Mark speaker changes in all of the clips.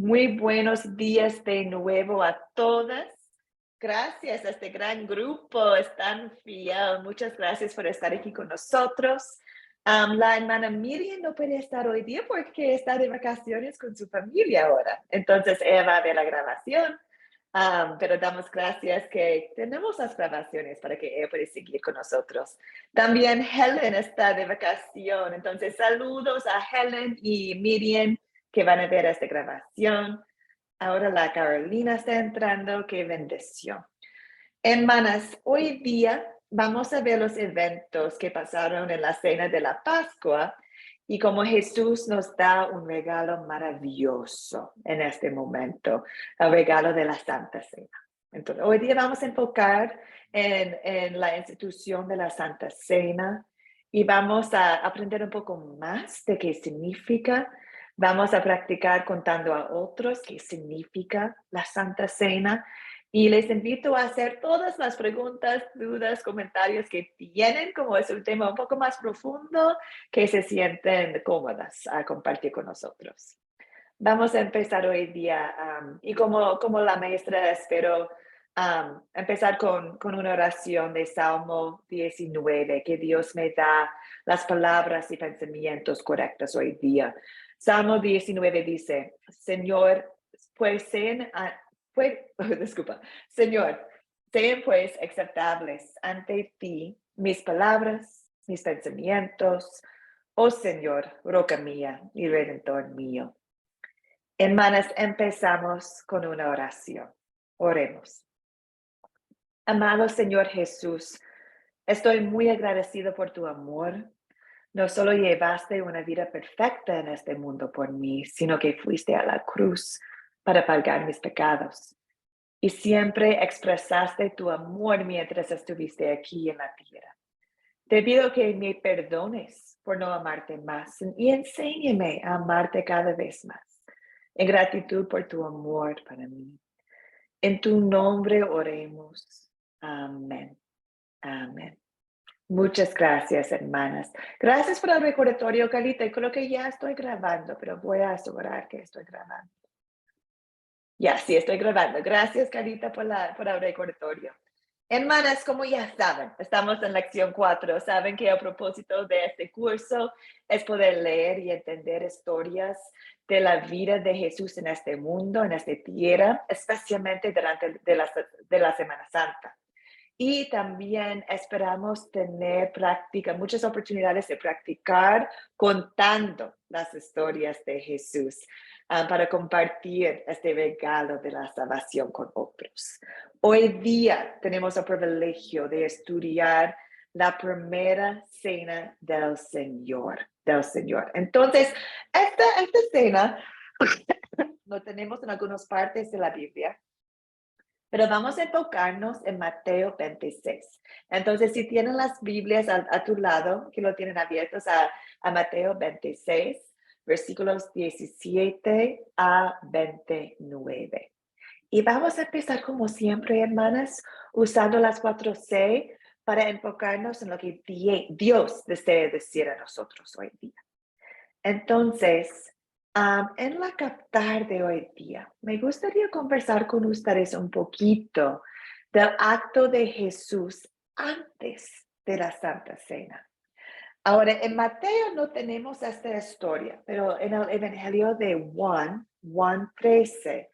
Speaker 1: Muy buenos días de nuevo a todas. Gracias a este gran grupo, es tan fiel. Muchas gracias por estar aquí con nosotros. La hermana Miriam no puede estar hoy día porque está de vacaciones con su familia ahora. Entonces ella va a ver la grabación, pero damos gracias que tenemos las grabaciones para que ella pueda seguir con nosotros. También Helen está de vacación, entonces saludos a Helen y Miriam que van a ver esta grabación. Ahora la Carolina está entrando, qué bendición. Hermanas, hoy día vamos a ver los eventos que pasaron en la cena de la Pascua y cómo Jesús nos da un regalo maravilloso en este momento, el regalo de la Santa Cena. Entonces, hoy día vamos a enfocar en la institución de la Santa Cena y vamos a aprender un poco más de qué significa. Vamos a practicar contando a otros qué significa la Santa Cena. Y les invito a hacer todas las preguntas, dudas, comentarios que tienen, como es un tema un poco más profundo, que se sienten cómodas a compartir con nosotros. Vamos a empezar hoy día, y como la maestra espero empezar con una oración de Salmo 19, que Dios me da las palabras y pensamientos correctos hoy día. Salmo 19 dice, Señor, pues sean, disculpa, Señor, sean pues aceptables ante ti mis palabras, mis pensamientos, oh Señor, roca mía y redentor mío. Hermanas, empezamos con una oración. Oremos. Amado Señor Jesús, estoy muy agradecido por tu amor. No solo llevaste una vida perfecta en este mundo por mí, sino que fuiste a la cruz para pagar mis pecados. Y siempre expresaste tu amor mientras estuviste aquí en la tierra. Te pido que me perdones por no amarte más y enséñame a amarte cada vez más. En gratitud por tu amor para mí. En tu nombre oremos. Amén. Amén. Muchas gracias, hermanas. Gracias por el recordatorio, Carlita. Y creo que ya estoy grabando, pero voy a asegurar que estoy grabando. Ya, sí, estoy grabando. Gracias, Carlita, por el recordatorio. Hermanas, como ya saben, estamos en lección 4. Saben que el propósito de este curso es poder leer y entender historias de la vida de Jesús en este mundo, en esta tierra, especialmente durante de la Semana Santa. Y también esperamos tener muchas oportunidades de practicar contando las historias de Jesús para compartir este regalo de la salvación con otros. Hoy día tenemos el privilegio de estudiar la primera cena del Señor. Entonces, esta cena lo tenemos en algunas partes de la Biblia. Pero vamos a enfocarnos en Mateo 26. Entonces, si tienen las Biblias a tu lado, que lo tienen abiertos a Mateo 26, versículos 17 a 29. Y vamos a empezar como siempre, hermanas, usando las 4C para enfocarnos en lo que Dios desea decir a nosotros hoy día. Entonces, en la captar de hoy día, me gustaría conversar con ustedes un poquito del acto de Jesús antes de la Santa Cena. Ahora, en Mateo no tenemos esta historia, pero en el Evangelio de Juan 13,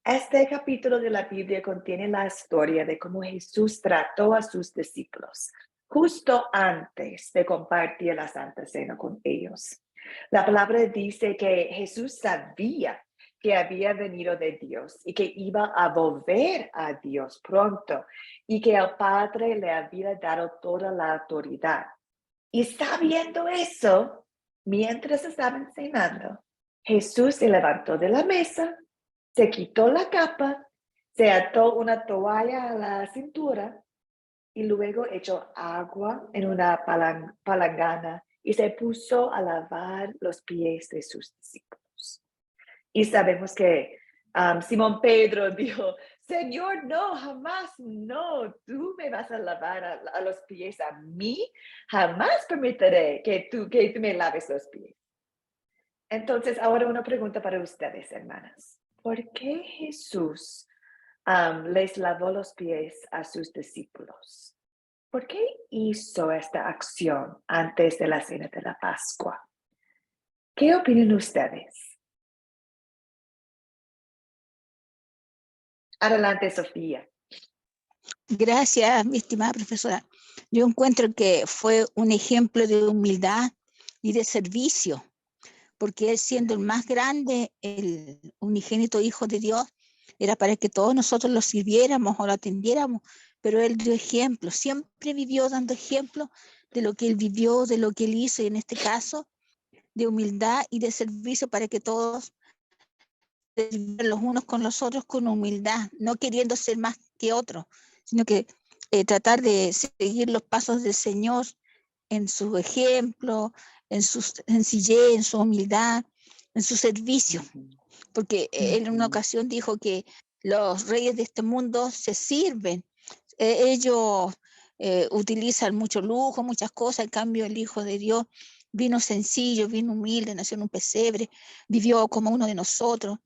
Speaker 1: este capítulo de la Biblia contiene la historia de cómo Jesús trató a sus discípulos justo antes de compartir la Santa Cena con ellos. La palabra dice que Jesús sabía que había venido de Dios y que iba a volver a Dios pronto y que el Padre le había dado toda la autoridad. Y sabiendo eso, mientras estaban cenando, Jesús se levantó de la mesa, se quitó la capa, se ató una toalla a la cintura y luego echó agua en una palangana y se puso a lavar los pies de sus discípulos. Y sabemos que Simón Pedro dijo, Señor, no, jamás, no, tú me vas a lavar a los pies a mí, jamás permitiré que tú me laves los pies. Entonces, ahora una pregunta para ustedes, hermanas. ¿por qué Jesús les lavó los pies a sus discípulos? ¿Por qué hizo esta acción antes de la cena de la Pascua? ¿Qué opinan ustedes? Adelante, Sofía.
Speaker 2: Gracias, mi estimada profesora. Yo encuentro que fue un ejemplo de humildad y de servicio, porque él, siendo el más grande, el unigénito Hijo de Dios, era para que todos nosotros lo sirviéramos o lo atendiéramos, pero él dio ejemplo, siempre vivió dando ejemplo de lo que él vivió, de lo que él hizo, y en este caso, de humildad y de servicio para que todos los unos con los otros con humildad, no queriendo ser más que otros, sino que tratar de seguir los pasos del Señor en su ejemplo, en su sencillez, en su humildad, en su servicio. Porque él en una ocasión dijo que los reyes de este mundo se sirven. Ellos utilizan mucho lujo, muchas cosas, en cambio el Hijo de Dios vino sencillo, vino humilde, nació en un pesebre, vivió como uno de nosotros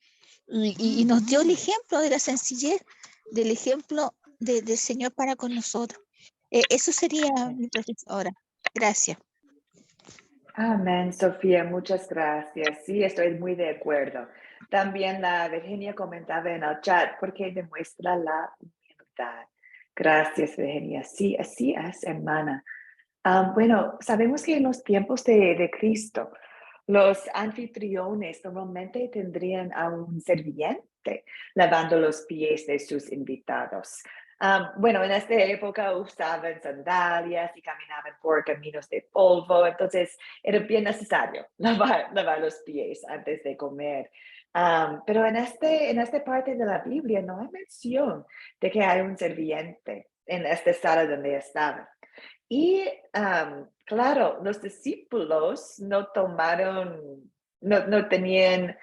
Speaker 2: y nos dio el ejemplo de la sencillez, del ejemplo del Señor para con nosotros. Eso sería mi profesora. Gracias.
Speaker 1: Amén, Sofía, muchas gracias. Sí, estoy muy de acuerdo. También la Virginia comentaba en el chat porque demuestra la humildad. Gracias, Virginia. Sí, así es, hermana. Bueno, sabemos que en los tiempos de Cristo, los anfitriones normalmente tendrían a un serviente lavando los pies de sus invitados. Bueno, en esta época usaban sandalias y caminaban por caminos de polvo, entonces era bien necesario lavar los pies antes de comer. Pero en esta parte de la Biblia no hay mención de que hay un serviente en esta sala donde estaban. Y claro, los discípulos no tomaron, no tenían,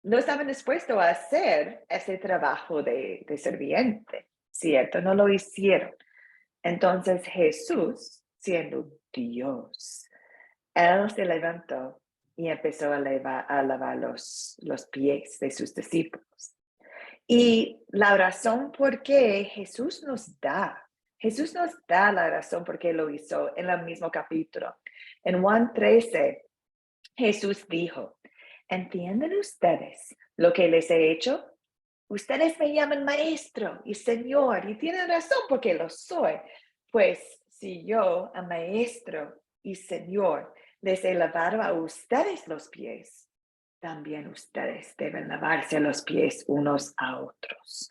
Speaker 1: no estaban dispuestos a hacer ese trabajo de serviente, ¿cierto? No lo hicieron. Entonces Jesús, siendo Dios, él se levantó y empezó a lavar los pies de sus discípulos. Y la razón por qué Jesús nos da la razón por qué lo hizo en el mismo capítulo. En Juan 13, Jesús dijo, ¿entienden ustedes lo que les he hecho? Ustedes me llaman maestro y señor y tienen razón porque lo soy. Pues si yo, a maestro y señor, les he lavado a ustedes los pies, también ustedes deben lavarse los pies unos a otros.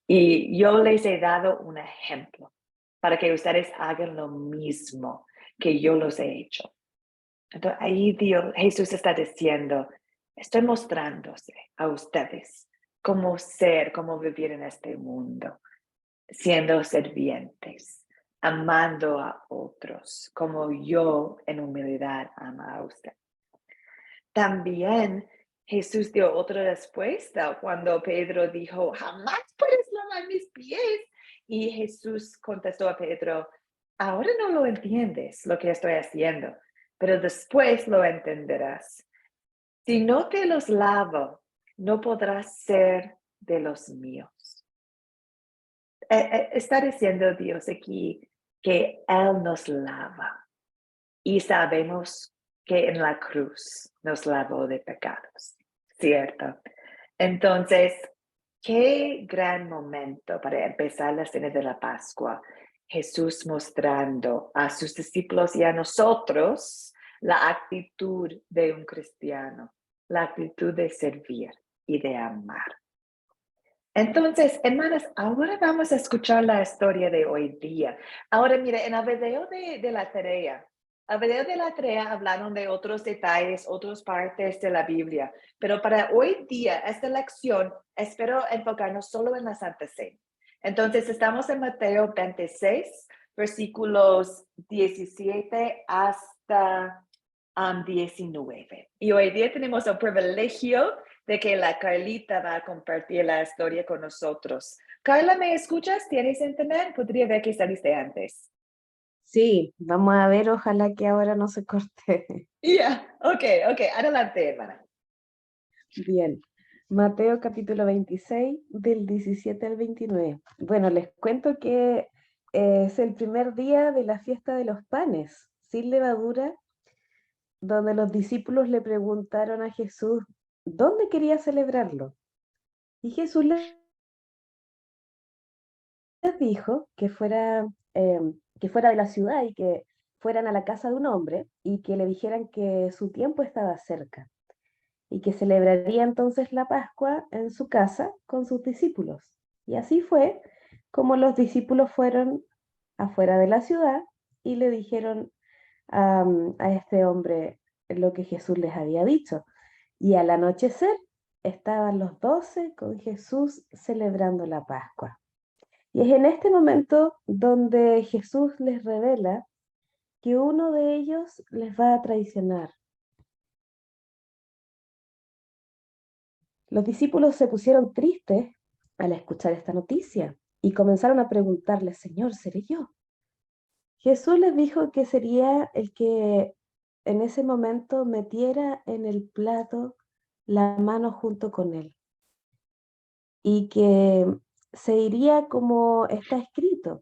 Speaker 1: Y yo les he dado un ejemplo para que ustedes hagan lo mismo que yo los he hecho. Entonces ahí Jesús está diciendo, estoy mostrándose a ustedes cómo ser, cómo vivir en este mundo, siendo servientes, amando a otros, como yo en humildad amo a usted. También Jesús dio otra respuesta cuando Pedro dijo, jamás puedes lavar mis pies. Y Jesús contestó a Pedro, ahora no lo entiendes lo que estoy haciendo, pero después lo entenderás. Si no te los lavo, no podrás ser de los míos. Está diciendo Dios aquí que Él nos lava y sabemos que en la cruz nos lavó de pecados, ¿cierto? Entonces, qué gran momento para empezar la cena de la Pascua. Jesús mostrando a sus discípulos y a nosotros la actitud de un cristiano, la actitud de servir y de amar. Entonces, hermanas, ahora vamos a escuchar la historia de hoy día. Ahora, mire, en el video de la tarea, hablaron de otros detalles, otras partes de la Biblia, pero para hoy día, esta lección, espero enfocarnos solo en la Santa Cena. Entonces, estamos en Mateo 26, versículos 17 hasta 19. Y hoy día tenemos el privilegio de que la Carlita va a compartir la historia con nosotros. Carla, ¿me escuchas? ¿Tienes internet? Podría ver que saliste antes.
Speaker 3: Sí, vamos a ver, ojalá que ahora no se corte.
Speaker 1: Ya, ok, adelante, hermana.
Speaker 3: Bien. Mateo capítulo 26, del 17 al 29. Bueno, les cuento que es el primer día de la fiesta de los panes sin levadura, donde los discípulos le preguntaron a Jesús dónde quería celebrarlo. Y Jesús les dijo que fuera de la ciudad y que fueran a la casa de un hombre y que le dijeran que su tiempo estaba cerca y que celebraría entonces la Pascua en su casa con sus discípulos. Y así fue como los discípulos fueron afuera de la ciudad y le dijeron a este hombre lo que Jesús les había dicho. Y al anochecer estaban los 12 con Jesús celebrando la Pascua. Y es en este momento donde Jesús les revela que uno de ellos les va a traicionar. Los discípulos se pusieron tristes al escuchar esta noticia y comenzaron a preguntarle, Señor, ¿seré yo? Jesús les dijo que sería el que en ese momento metiera en el plato la mano junto con él y que se iría como está escrito.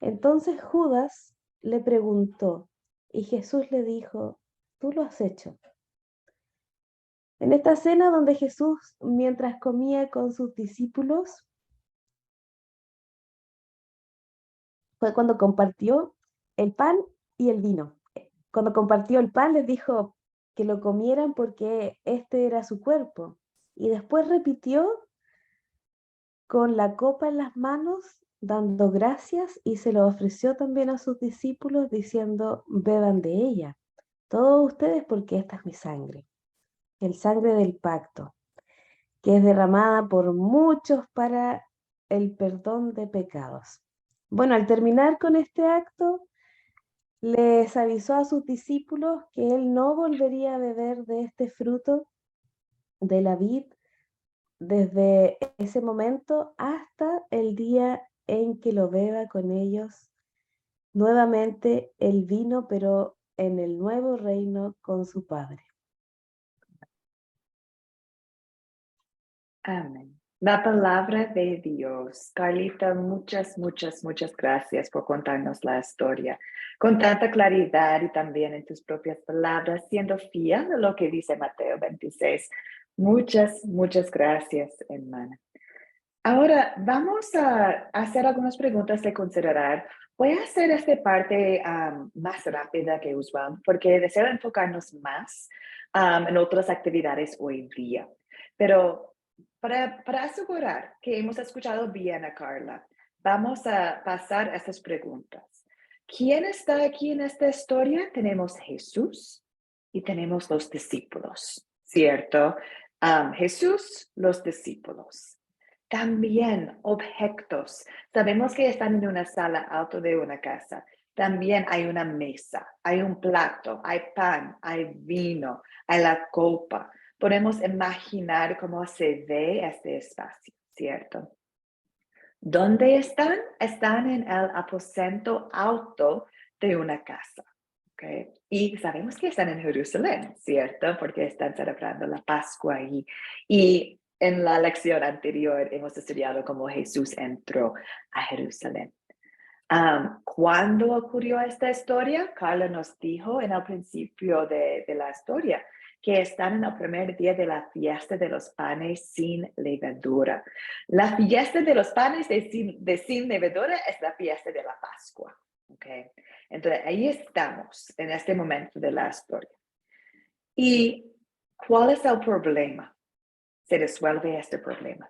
Speaker 3: Entonces Judas le preguntó y Jesús le dijo, tú lo has hecho. En esta cena donde Jesús, mientras comía con sus discípulos, fue cuando compartió el pan y el vino. Cuando compartió el pan les dijo que lo comieran porque este era su cuerpo. Y después repitió con la copa en las manos, dando gracias y se lo ofreció también a sus discípulos diciendo, beban de ella, todos ustedes porque esta es mi sangre, el sangre del pacto, que es derramada por muchos para el perdón de pecados. Bueno, al terminar con este acto, les avisó a sus discípulos que él no volvería a beber de este fruto de la vid desde ese momento hasta el día en que lo beba con ellos nuevamente el vino, pero en el nuevo reino con su Padre.
Speaker 1: Amén. La palabra de Dios. Carlita, muchas gracias por contarnos la historia con tanta claridad y también en tus propias palabras, siendo fiel a lo que dice Mateo 26. Muchas gracias, hermana. Ahora vamos a hacer algunas preguntas de considerar. Voy a hacer esta parte más rápida que usual porque deseo enfocarnos más en otras actividades hoy día. Pero para asegurar que hemos escuchado bien a Carla, vamos a pasar a estas preguntas. ¿Quién está aquí en esta historia? Tenemos Jesús y tenemos los discípulos, ¿cierto? Jesús, los discípulos. También objetos. Sabemos que están en una sala alta de una casa. También hay una mesa, hay un plato, hay pan, hay vino, hay la copa. Podemos imaginar cómo se ve este espacio, ¿cierto? ¿Dónde están? Están en el aposento alto de una casa. ¿Okay? Y sabemos que están en Jerusalén, ¿cierto? Porque están celebrando la Pascua ahí. Y en la lección anterior hemos estudiado cómo Jesús entró a Jerusalén. ¿Cuándo ocurrió esta historia? Carla nos dijo en el principio de la historia que están en el primer día de la fiesta de los panes sin levadura. La fiesta de los panes sin levadura es la fiesta de la Pascua. ¿Okay? Entonces, ahí estamos en este momento de la historia. ¿Y cuál es el problema? Se resuelve este problema.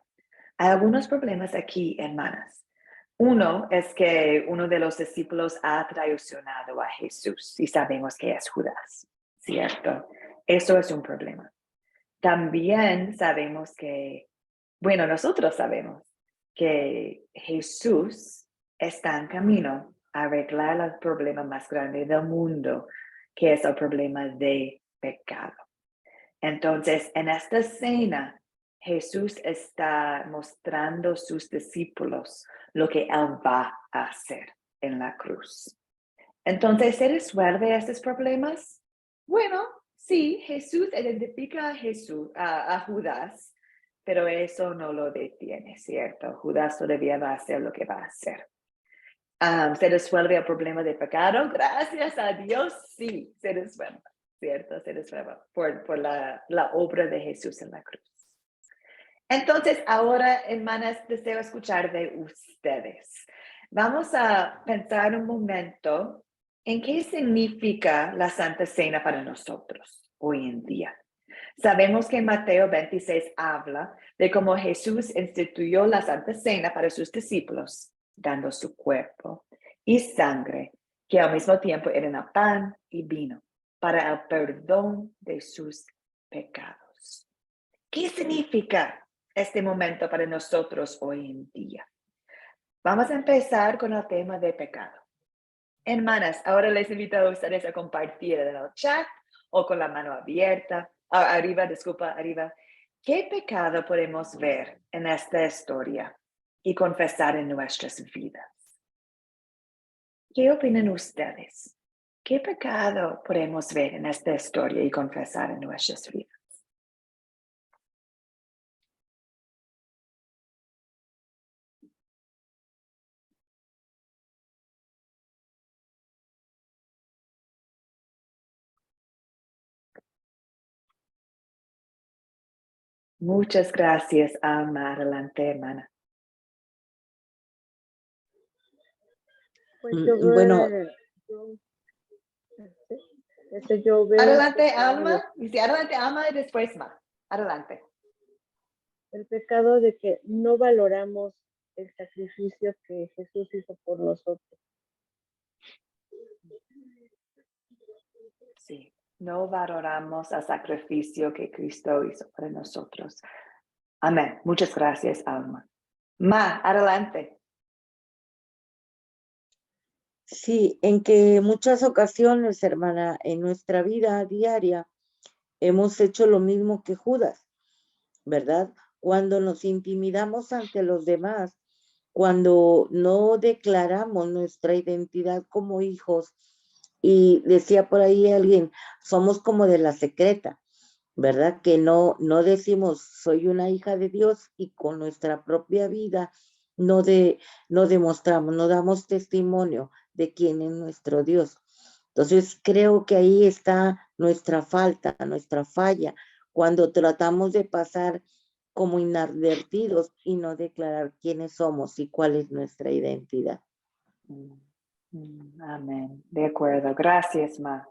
Speaker 1: Hay algunos problemas aquí, hermanas. Uno es que uno de los discípulos ha traicionado a Jesús y sabemos que es Judas, ¿cierto? Eso es un problema. También sabemos que, bueno, nosotros sabemos que Jesús está en camino a arreglar el problema más grande del mundo, que es el problema de pecado. Entonces, en esta cena, Jesús está mostrando a sus discípulos lo que Él va a hacer en la cruz. Entonces, ¿se resuelve estos problemas? Bueno, Sí, Jesús identifica a Judas, pero eso no lo detiene, ¿cierto? Judas todavía va a hacer lo que va a hacer. ¿Se resuelve el problema de pecado? Gracias a Dios, sí, se resuelve, ¿cierto? Se resuelve por la obra de Jesús en la cruz. Entonces, ahora, hermanas, deseo escuchar de ustedes. Vamos a pensar un momento en qué significa la Santa Cena para nosotros hoy en día. Sabemos que Mateo 26 habla de cómo Jesús instituyó la Santa Cena para sus discípulos, dando su cuerpo y sangre, que al mismo tiempo eran pan y vino, para el perdón de sus pecados. ¿Qué significa este momento para nosotros hoy en día? Vamos a empezar con el tema de pecado. Hermanas, ahora les invito a ustedes a compartir en el chat o con la mano abierta, arriba. ¿Qué pecado podemos ver en esta historia y confesar en nuestras vidas? ¿Qué opinan ustedes? ¿Qué pecado podemos ver en esta historia y confesar en nuestras vidas? Muchas gracias, Alma. Adelante, hermana.
Speaker 4: Pues yo
Speaker 3: Bueno,
Speaker 4: yo veo
Speaker 1: Adelante, Alma. Dice adelante, Alma, y después Ma. Adelante.
Speaker 4: el pecado de que no valoramos el sacrificio que Jesús hizo por nosotros.
Speaker 1: Sí, no valoramos el sacrificio que Cristo hizo para nosotros. Amén. Muchas gracias, Alma. Ma, adelante.
Speaker 5: Sí, en que muchas ocasiones, hermana, en nuestra vida diaria hemos hecho lo mismo que Judas, ¿verdad? Cuando nos intimidamos ante los demás, cuando no declaramos nuestra identidad como hijos, y decía por ahí alguien, somos como de la secreta, ¿verdad? Que no decimos soy una hija de Dios y con nuestra propia vida no demostramos, no damos testimonio de quién es nuestro Dios. Entonces creo que ahí está nuestra falta, nuestra falla, cuando tratamos de pasar como inadvertidos y no declarar quiénes somos y cuál es nuestra identidad.
Speaker 1: Amén. De acuerdo. Gracias, Ma.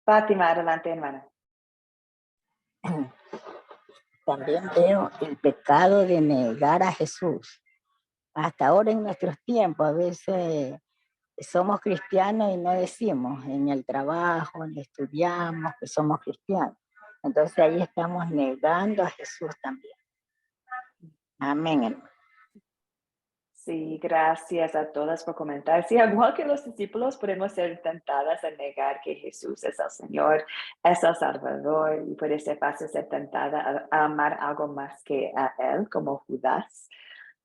Speaker 1: Fátima, adelante, hermana.
Speaker 6: También veo el pecado de negar a Jesús. Hasta ahora en nuestros tiempos, a veces somos cristianos y no decimos en el trabajo, ni estudiamos que somos cristianos. Entonces ahí estamos negando a Jesús también. Amén, hermano.
Speaker 1: Sí, gracias a todas por comentar. Sí, igual que los discípulos, podemos ser tentadas a negar que Jesús es el Señor, es el Salvador, y puede ser fácil ser tentada a amar algo más que a Él, como Judas.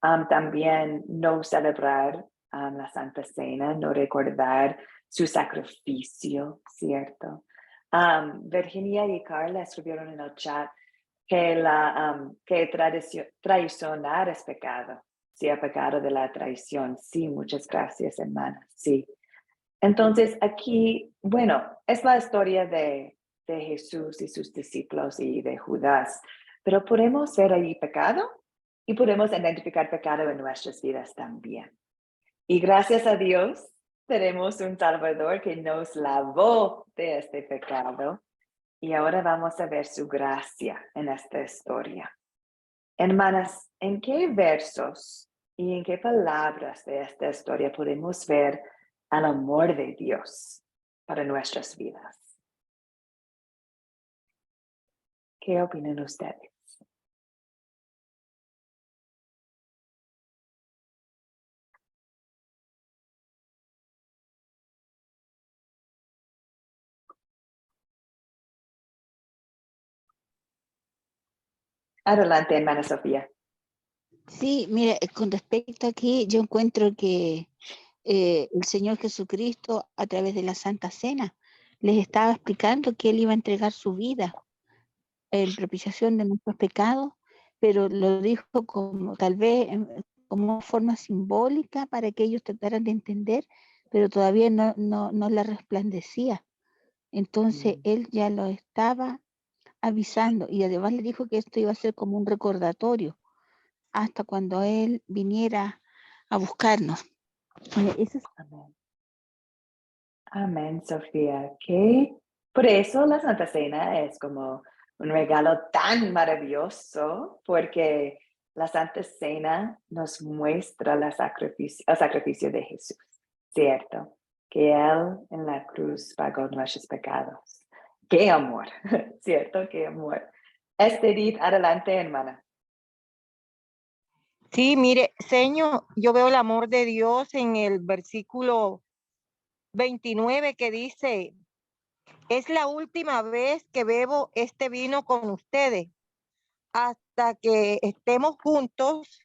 Speaker 1: También no celebrar la Santa Cena, no recordar su sacrificio, ¿cierto? Virginia y Carla escribieron en el chat que traicionar es pecado. Sí, el pecado de la traición. Sí, muchas gracias, hermana. Sí. Entonces, aquí, bueno, es la historia de Jesús y sus discípulos y de Judas, pero podemos ver ahí pecado y podemos identificar pecado en nuestras vidas también. Y gracias a Dios, tenemos un Salvador que nos lavó de este pecado. Y ahora vamos a ver su gracia en esta historia. Hermanas, ¿en qué versos y en qué palabras de esta historia podemos ver el amor de Dios para nuestras vidas? ¿Qué opinan ustedes? Adelante, hermana Sofía.
Speaker 2: Sí, mira, con respecto aquí, yo encuentro que el Señor Jesucristo, a través de la Santa Cena, les estaba explicando que Él iba a entregar su vida en propiciación de nuestros pecados, pero lo dijo como tal vez como forma simbólica para que ellos trataran de entender, pero todavía no la resplandecía. Entonces Él ya lo estaba avisando y además le dijo que esto iba a ser como un recordatorio hasta cuando Él viniera a buscarnos. Eso es
Speaker 1: Amén. Amén, Sofía. Que por eso la Santa Cena es como un regalo tan maravilloso, porque la Santa Cena nos muestra el sacrificio de Jesús, ¿cierto? Que Él en la cruz pagó nuestros pecados. ¡Qué amor! ¿Cierto? ¡Qué amor! Estherith, adelante, hermana.
Speaker 7: Sí, mire, Señor, yo veo el amor de Dios en el versículo 29 que dice, es la última vez que bebo este vino con ustedes hasta que estemos juntos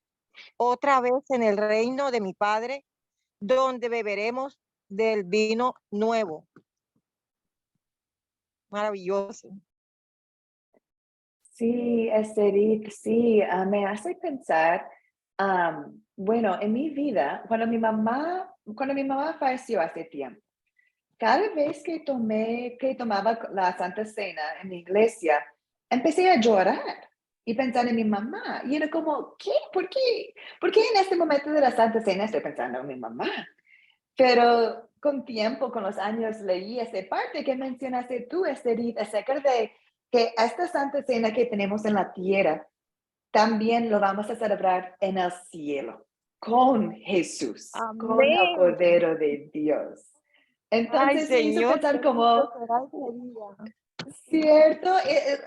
Speaker 7: otra vez en el reino de mi Padre, donde beberemos del vino nuevo. Maravilloso.
Speaker 1: Sí, Estherith, sí, me hace pensar, bueno, en mi vida, cuando mi mamá falleció hace tiempo, cada vez que tomaba la Santa Cena en mi iglesia, empecé a llorar y pensar en mi mamá. Y era como, ¿qué? ¿Por qué? ¿Por qué en este momento de la Santa Cena estoy pensando en mi mamá? Pero con tiempo, con los años, leí esa parte que mencionaste tú, Estherith, acerca de que esta Santa Cena que tenemos en la tierra, también lo vamos a celebrar en el cielo, con Jesús, con el
Speaker 7: Amén.
Speaker 1: Cordero de Dios.
Speaker 7: Ay,
Speaker 1: Entonces me hizo
Speaker 7: Señor,
Speaker 1: pensar
Speaker 7: qué
Speaker 1: como,
Speaker 7: lindo será ese día.
Speaker 1: cierto,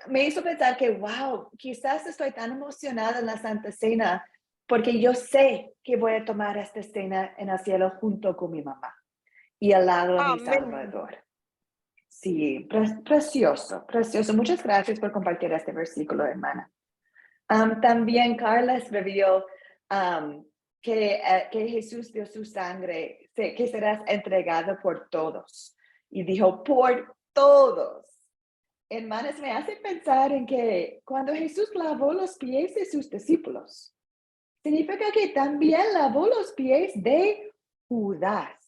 Speaker 1: me hizo pensar que, wow, quizás estoy tan emocionada en la Santa Cena porque yo sé que voy a tomar esta cena en el cielo junto con mi mamá y al lado de mi
Speaker 7: Amén.
Speaker 1: Salvador. Sí, precioso, precioso. Muchas gracias por compartir este versículo, hermana. También Carla escribió que Jesús dio su sangre, que serás entregado por todos. Y dijo, por todos. Hermanas, me hace pensar en que cuando Jesús lavó los pies de sus discípulos, significa que también lavó los pies de Judas.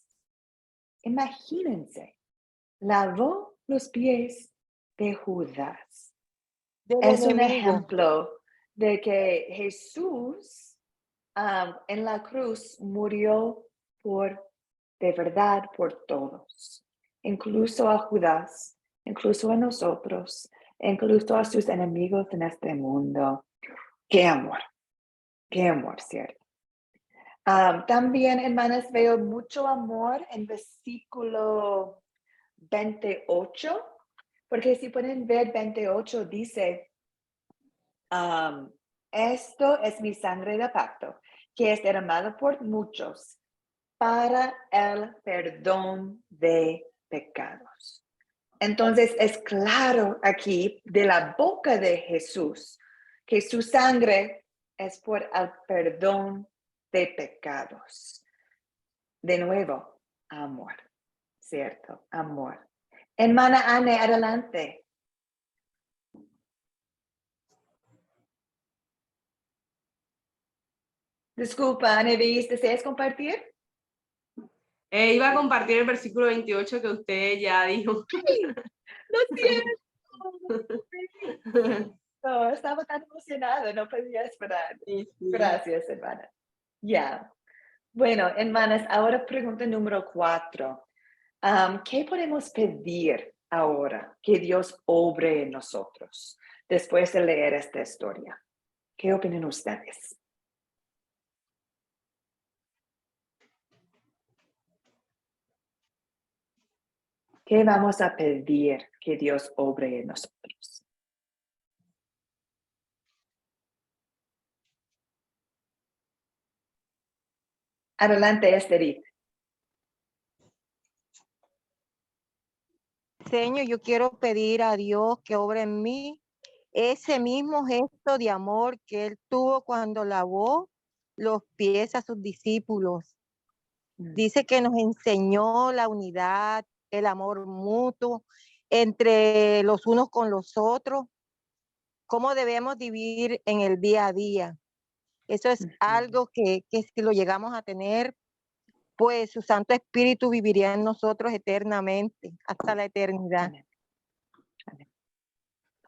Speaker 1: Imagínense, lavó los pies de Judas.
Speaker 7: Del
Speaker 1: Es un
Speaker 7: enemigo.
Speaker 1: ejemplo de que Jesús en la cruz murió de verdad por todos, incluso a Judas, incluso a nosotros, incluso a sus enemigos en este mundo. Qué amor, ¿cierto? También, hermanas, veo mucho amor en versículo 28, porque si pueden ver 28 dice, esto es mi sangre de pacto, que es derramado por muchos para el perdón de pecados. Entonces es claro aquí de la boca de Jesús que su sangre es por el perdón de pecados. De nuevo, amor, ¿cierto? Amor. Hermana Anne, adelante. Disculpa, Anne, ¿deseas compartir?
Speaker 8: Iba a compartir el versículo 28 que usted ya dijo.
Speaker 1: Lo siento. No, estaba tan emocionada, no podía esperar.
Speaker 8: Sí, sí.
Speaker 1: Gracias, hermana. Ya. Bueno, hermanas, ahora pregunta número 4. ¿Qué podemos pedir ahora que Dios obre en nosotros después de leer esta historia? ¿Qué opinan ustedes? ¿Qué vamos a pedir que Dios obre en nosotros? Adelante, Estherith.
Speaker 7: Señor, yo quiero pedir a Dios que obre en mí ese mismo gesto de amor que Él tuvo cuando lavó los pies a sus discípulos. Dice que nos enseñó la unidad, el amor mutuo entre los unos con los otros, cómo debemos vivir en el día a día. Eso es algo que si lo llegamos a tener, pues su Santo Espíritu viviría en nosotros eternamente, hasta la eternidad.
Speaker 1: Amén. Amén.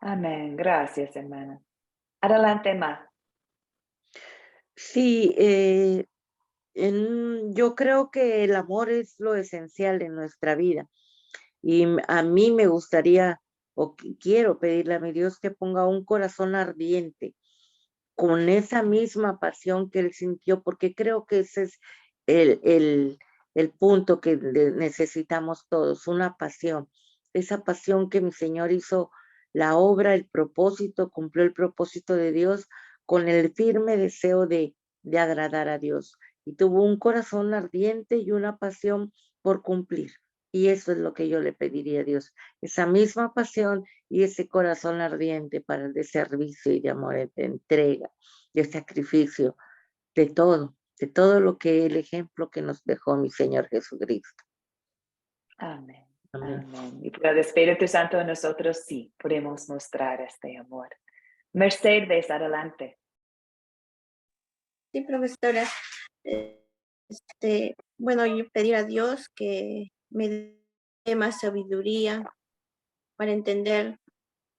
Speaker 1: Amén. Gracias, hermana. Adelante, Ma.
Speaker 5: Sí, yo creo que el amor es lo esencial en nuestra vida. Y a mí me gustaría o quiero pedirle a mi Dios que ponga un corazón ardiente con esa misma pasión que él sintió, porque creo que ese es el punto que necesitamos todos, una pasión. Esa pasión que mi Señor hizo la obra, el propósito, cumplió el propósito de Dios con el firme deseo de agradar a Dios. Y tuvo un corazón ardiente y una pasión por cumplir. Y eso es lo que yo le pediría a Dios, esa misma pasión y ese corazón ardiente para el de servicio y de amor, de entrega, de sacrificio, de todo lo que el ejemplo que nos dejó mi Señor Jesucristo.
Speaker 1: Amén.
Speaker 5: Amén.
Speaker 1: Amén. Y por el Espíritu Santo en nosotros sí podemos mostrar este amor. Mercedes, adelante.
Speaker 9: Sí, profesora. Bueno, yo pedir a Dios que me dé más sabiduría para entender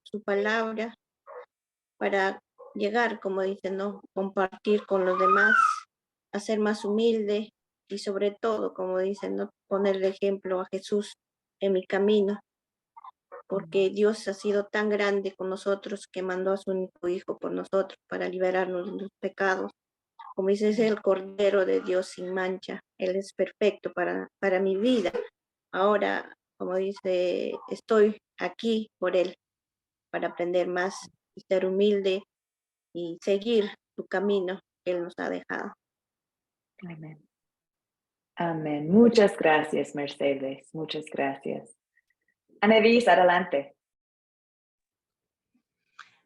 Speaker 9: su palabra, para llegar, como dicen, ¿no? Compartir con los demás, a ser más humilde y sobre todo, como dicen, ¿no? Poner el ejemplo a Jesús en mi camino, porque Dios ha sido tan grande con nosotros que mandó a su único Hijo por nosotros para liberarnos de los pecados. Como dice, es el Cordero de Dios sin mancha. Él es perfecto para mi vida. Ahora, como dice, estoy aquí por Él, para aprender más y ser humilde y seguir su camino que Él nos ha dejado.
Speaker 1: Amén. Amén. Muchas gracias, Mercedes. Muchas gracias. Anevis, adelante.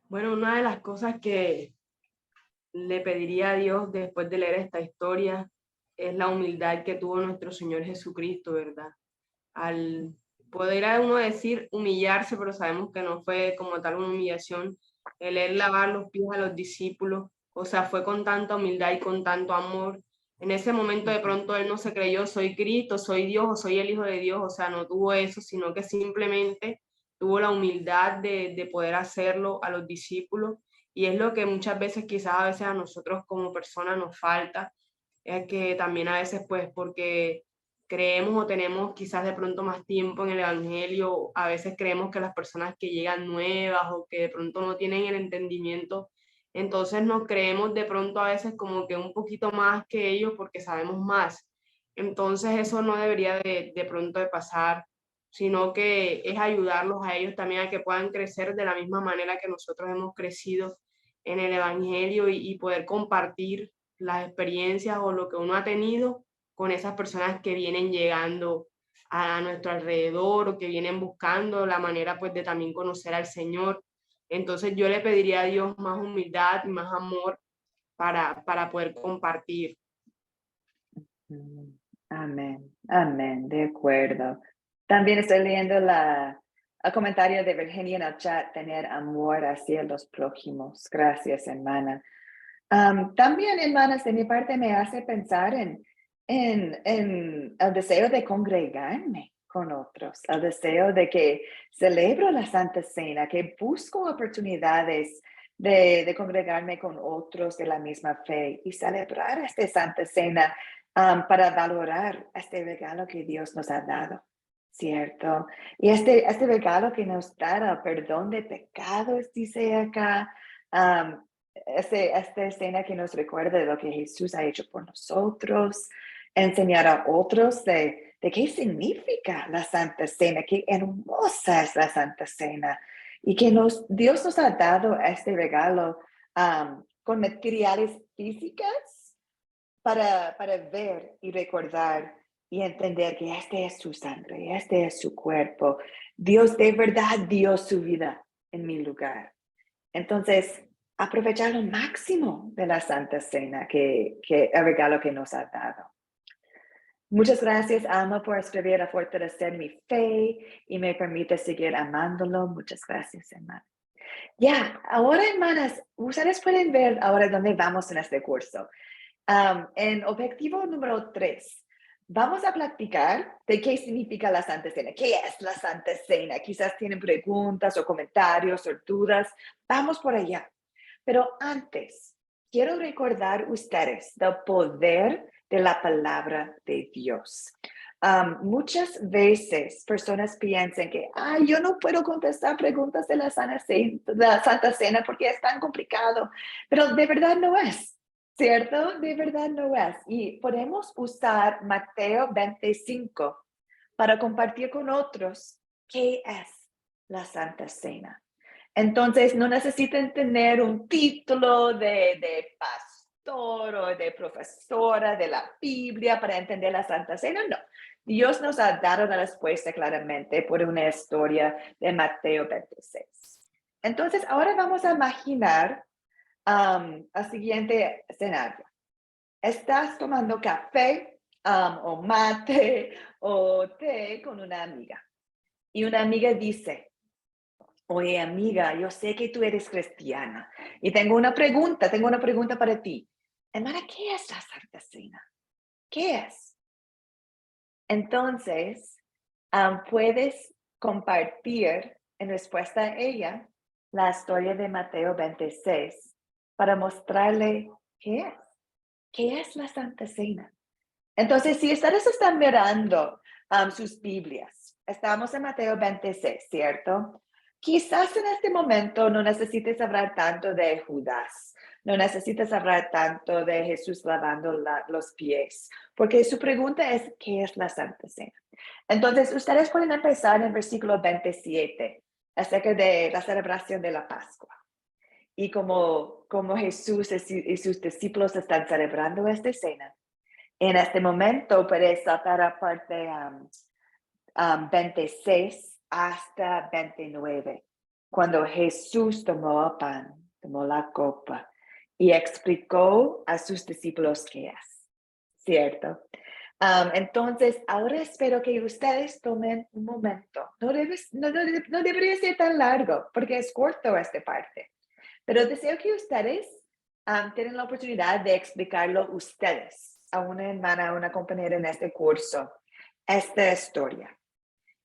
Speaker 8: Bueno, una de las cosas que le pediría a Dios después de leer esta historia es la humildad que tuvo nuestro Señor Jesucristo, ¿verdad? Al poder a uno decir humillarse, pero sabemos que no fue como tal una humillación, el él lavar los pies a los discípulos, o sea, fue con tanta humildad y con tanto amor. En ese momento de pronto él no se creyó, soy Cristo, soy Dios o soy el Hijo de Dios, o sea, no tuvo eso, sino que simplemente tuvo la humildad de poder hacerlo a los discípulos. Y es lo que muchas veces, quizás a veces a nosotros como personas nos falta, es que también a veces pues porque creemos o tenemos quizás de pronto más tiempo en el Evangelio, a veces creemos que las personas que llegan nuevas o que de pronto no tienen el entendimiento, entonces nos creemos de pronto a veces como que un poquito más que ellos porque sabemos más. Entonces eso no debería de pronto de pasar, sino que es ayudarlos a ellos también a que puedan crecer de la misma manera que nosotros hemos crecido en el Evangelio y poder compartir las experiencias o lo que uno ha tenido con esas personas que vienen llegando a nuestro alrededor o que vienen buscando la manera pues de también conocer al Señor. Entonces yo le pediría a Dios más humildad y más amor para poder compartir.
Speaker 1: Amén, amén, de acuerdo. También estoy leyendo el comentario de Virginia en el chat, tener amor hacia los prójimos. Gracias, hermana. También, hermanas, de mi parte me hace pensar en el deseo de congregarme con otros, el deseo de que celebro la Santa Cena, que busco oportunidades de congregarme con otros de la misma fe y celebrar esta Santa Cena para valorar este regalo que Dios nos ha dado, ¿cierto? Y este regalo que nos da el perdón de pecados, dice acá, esta escena que nos recuerda de lo que Jesús ha hecho por nosotros, enseñar a otros de qué significa la Santa Cena, qué hermosa es la Santa Cena y que Dios nos ha dado este regalo con materiales físicas para ver y recordar y entender que este es su sangre, este es su cuerpo. Dios de verdad dio su vida en mi lugar. Entonces, aprovechar lo máximo de la Santa Cena, que el regalo que nos ha dado. Muchas gracias, Alma, por escribir a fortalecer mi fe y me permite seguir amándolo. Muchas gracias, hermana. Ya, ahora, hermanas, ustedes pueden ver ahora dónde vamos en este curso. En objetivo número 3, vamos a platicar de qué significa la Santa Cena. ¿Qué es la Santa Cena? Quizás tienen preguntas o comentarios o dudas. Vamos por allá. Pero antes, quiero recordar ustedes del poder de la palabra de Dios. Muchas veces personas piensan que yo no puedo contestar preguntas de la Santa Cena porque es tan complicado, pero de verdad no es, ¿cierto? De verdad no es. Y podemos usar Mateo 25 para compartir con otros qué es la Santa Cena. Entonces, no necesitan tener un título de pastor o de profesora de la Biblia para entender la Santa Cena, no. Dios nos ha dado la respuesta claramente por una historia de Mateo 26. Entonces, ahora vamos a imaginar el siguiente escenario. Estás tomando café o mate o té con una amiga. Y una amiga dice, oye, amiga, yo sé que tú eres cristiana y tengo una pregunta para ti. Hermana, ¿qué es la Santa Cena? ¿Qué es? Entonces, puedes compartir en respuesta a ella la historia de Mateo 26 para mostrarle qué es. ¿Qué es la Santa Cena? Entonces, si ustedes están mirando sus Biblias, estamos en Mateo 26, ¿cierto? Quizás en este momento no necesites hablar tanto de Judas, no necesitas hablar tanto de Jesús lavando los pies, porque su pregunta es, ¿qué es la Santa Cena? Entonces, ustedes pueden empezar en el versículo 27, acerca de la celebración de la Pascua. Y como Jesús y sus discípulos están celebrando esta cena, en este momento puedes saltar a parte 26 hasta 29, cuando Jesús tomó el pan, tomó la copa y explicó a sus discípulos qué es, ¿cierto? Entonces, ahora espero que ustedes tomen un momento. No debería ser tan largo, porque es corto esta parte. Pero deseo que ustedes tengan la oportunidad de explicarlo ustedes a una hermana, a una compañera en este curso, esta historia.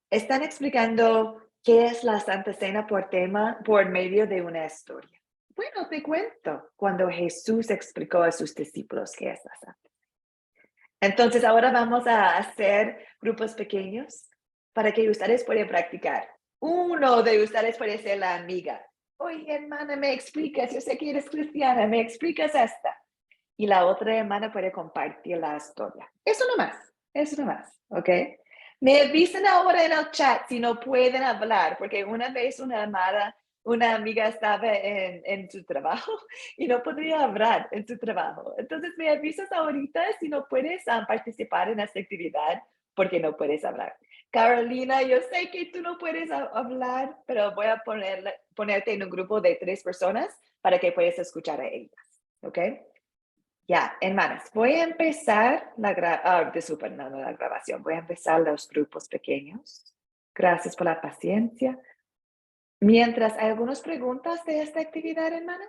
Speaker 1: Están explicando qué es la Santa Cena por medio de una historia. Bueno, te cuento cuando Jesús explicó a sus discípulos qué es la Santa Cena. Entonces, ahora vamos a hacer grupos pequeños para que ustedes puedan practicar. Uno de ustedes puede ser la amiga. Oye, hermana, me explicas, yo sé que eres cristiana, me explicas esta. Y la otra hermana puede compartir la historia. Eso nomás, ¿ok? Me avisan ahora en el chat si no pueden hablar, porque una vez una amiga estaba en su trabajo y no podría hablar en su trabajo. Entonces me avisas ahorita si no puedes participar en esta actividad porque no puedes hablar. Carolina, yo sé que tú no puedes hablar, pero voy a ponerte en un grupo de 3 personas para que puedas escuchar a ellas, ¿ok? Ya, hermanas, voy a empezar la grabación. Voy a empezar los grupos pequeños. Gracias por la paciencia. Mientras, ¿hay algunas preguntas de esta actividad, hermanas?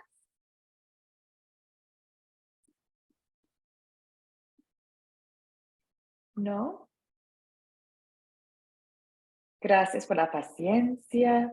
Speaker 1: ¿No? Gracias por la paciencia.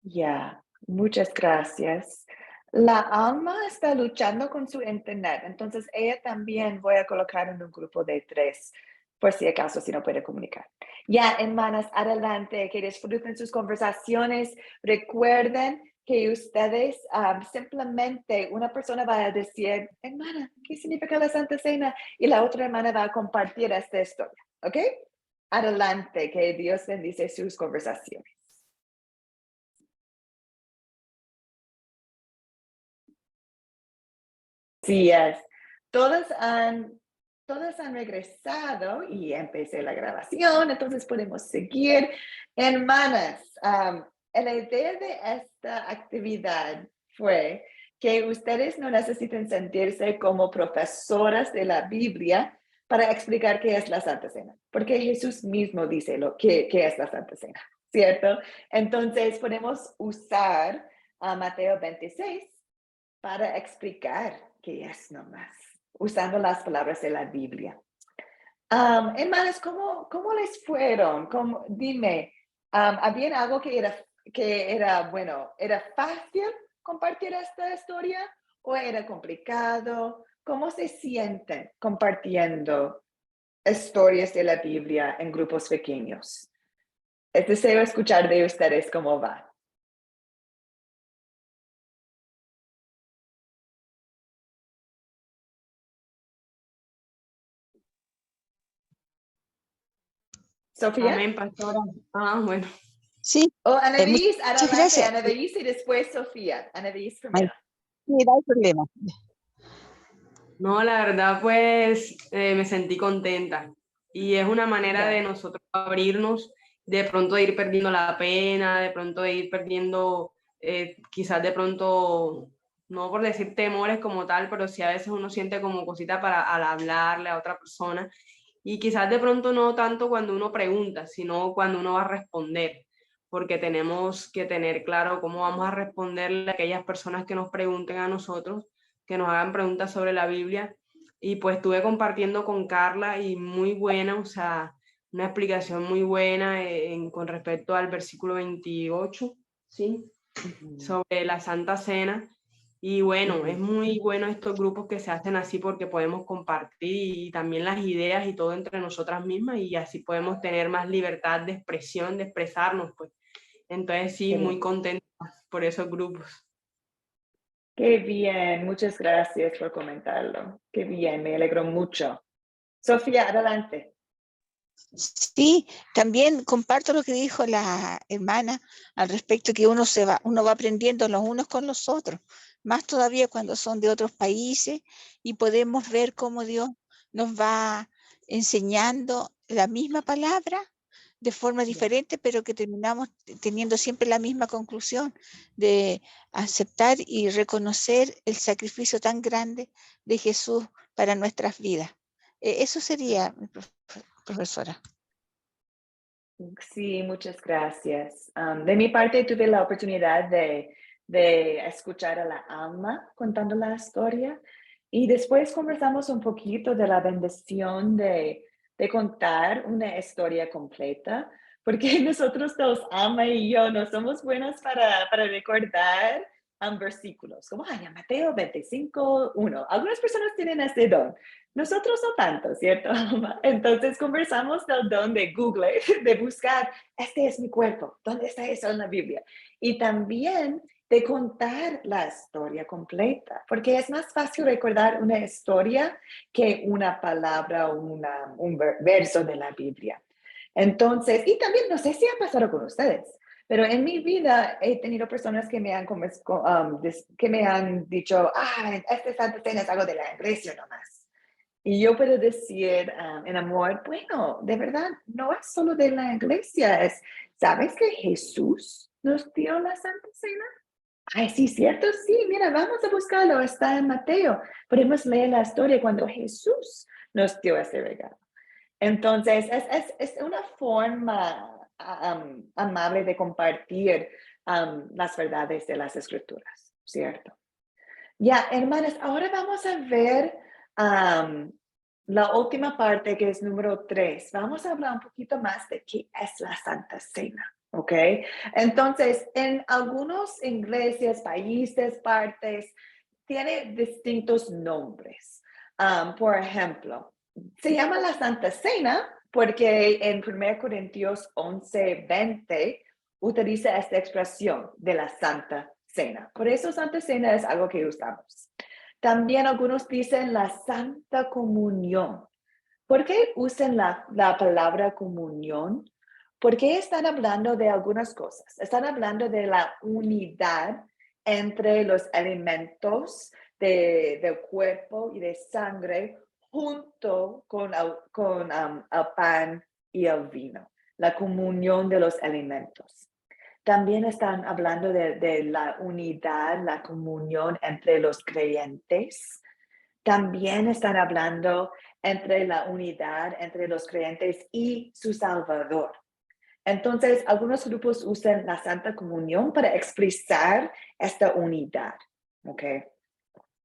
Speaker 1: Ya, muchas gracias. La Alma está luchando con su internet, entonces ella también voy a colocar en un grupo de 3, por si acaso, si no puede comunicar. Ya, hermanas, adelante, que disfruten sus conversaciones. Recuerden que ustedes simplemente, una persona va a decir, hermana, ¿qué significa la Santa Cena? Y la otra hermana va a compartir esta historia, ¿ok? Adelante, que Dios bendice sus conversaciones. Sí, es. Todas han regresado y empecé la grabación, entonces podemos seguir. Hermanas, la idea de esta actividad fue que ustedes no necesiten sentirse como profesoras de la Biblia para explicar qué es la Santa Cena, porque Jesús mismo dice qué es la Santa Cena, ¿cierto? Entonces podemos usar Mateo 26 para explicar qué es nomás, usando las palabras de la Biblia. Hermanas, ¿cómo les fueron? Dime, ¿había algo que era, bueno, era fácil compartir esta historia o era complicado? ¿Cómo se sienten compartiendo historias de la Biblia en grupos pequeños? Deseo escuchar de ustedes cómo va. Sofía.
Speaker 8: Amén, pastora. Bueno.
Speaker 2: Sí.
Speaker 1: Anaís,
Speaker 2: Muchas
Speaker 1: adelante,
Speaker 2: gracias.
Speaker 1: Anaís y después Sofía. Anaís
Speaker 2: Ay,
Speaker 1: primero.
Speaker 2: sí, no hay problema.
Speaker 8: No, la verdad, pues me sentí contenta. Y es una manera de nosotros abrirnos, de pronto de ir perdiendo la pena, de pronto de ir perdiendo, quizás de pronto, no por decir temores como tal, pero sí a veces uno siente como cosita al hablarle a otra persona. Y quizás de pronto no tanto cuando uno pregunta, sino cuando uno va a responder, porque tenemos que tener claro cómo vamos a responderle a aquellas personas que nos pregunten a nosotros, que nos hagan preguntas sobre la Biblia. Y pues estuve compartiendo con Carla y muy buena, o sea, una explicación muy buena con respecto al versículo 28, ¿sí? Sobre la Santa Cena. Y bueno, es muy bueno estos grupos que se hacen así porque podemos compartir y también las ideas y todo entre nosotras mismas y así podemos tener más libertad de expresión, de expresarnos, pues. Entonces sí, muy contenta por esos grupos.
Speaker 1: Qué bien, muchas gracias por comentarlo. Qué bien, me alegro mucho. Sofía, adelante.
Speaker 2: Sí, también comparto lo que dijo la hermana al respecto que uno va aprendiendo los unos con los otros, más todavía cuando son de otros países y podemos ver cómo Dios nos va enseñando la misma palabra de forma diferente, pero que terminamos teniendo siempre la misma conclusión de aceptar y reconocer el sacrificio tan grande de Jesús para nuestras vidas. Eso sería, profesora.
Speaker 1: Sí, muchas gracias. De mi parte, tuve la oportunidad de escuchar a la Alma contando la historia y después conversamos un poquito de la bendición de contar una historia completa, porque nosotros dos, Alma y yo, no somos buenos para recordar versículos, como Mateo 25:1. Algunas personas tienen ese don. Nosotros no tanto, ¿cierto? Entonces conversamos del don de Google, de buscar, este es mi cuerpo, ¿dónde está eso en la Biblia? Y también de contar la historia completa, porque es más fácil recordar una historia que una palabra o un verso de la Biblia. Entonces, y también no sé si ha pasado con ustedes, pero en mi vida he tenido personas que me han dicho, este Santa Cena es algo de la iglesia nomás. Y yo puedo decir en amor, bueno, de verdad, no es solo de la iglesia, ¿sabes que Jesús nos dio la Santa Cena? Ay, sí, cierto, sí, mira, vamos a buscarlo, está en Mateo. Podemos leer la historia cuando Jesús nos dio ese regalo. Entonces, es una forma amable de compartir las verdades de las Escrituras, ¿cierto? Ya, hermanas, ahora vamos a ver la última parte que es número 3. Vamos a hablar un poquito más de qué es la Santa Cena, ¿ok? Entonces, en algunas iglesias, países, partes, tiene distintos nombres. Por ejemplo, se llama la Santa Cena porque en 1 Corintios 11:20 utiliza esta expresión de la Santa Cena. Por eso Santa Cena es algo que usamos. También algunos dicen la Santa Comunión. ¿Por qué usan la palabra comunión? Porque están hablando de algunas cosas. Están hablando de la unidad entre los elementos del cuerpo y de sangre junto con el pan y el vino. La comunión de los elementos. También están hablando de la unidad, la comunión entre los creyentes. También están hablando entre la unidad entre los creyentes y su Salvador. Entonces, algunos grupos usan la Santa Comunión para expresar esta unidad, ¿ok?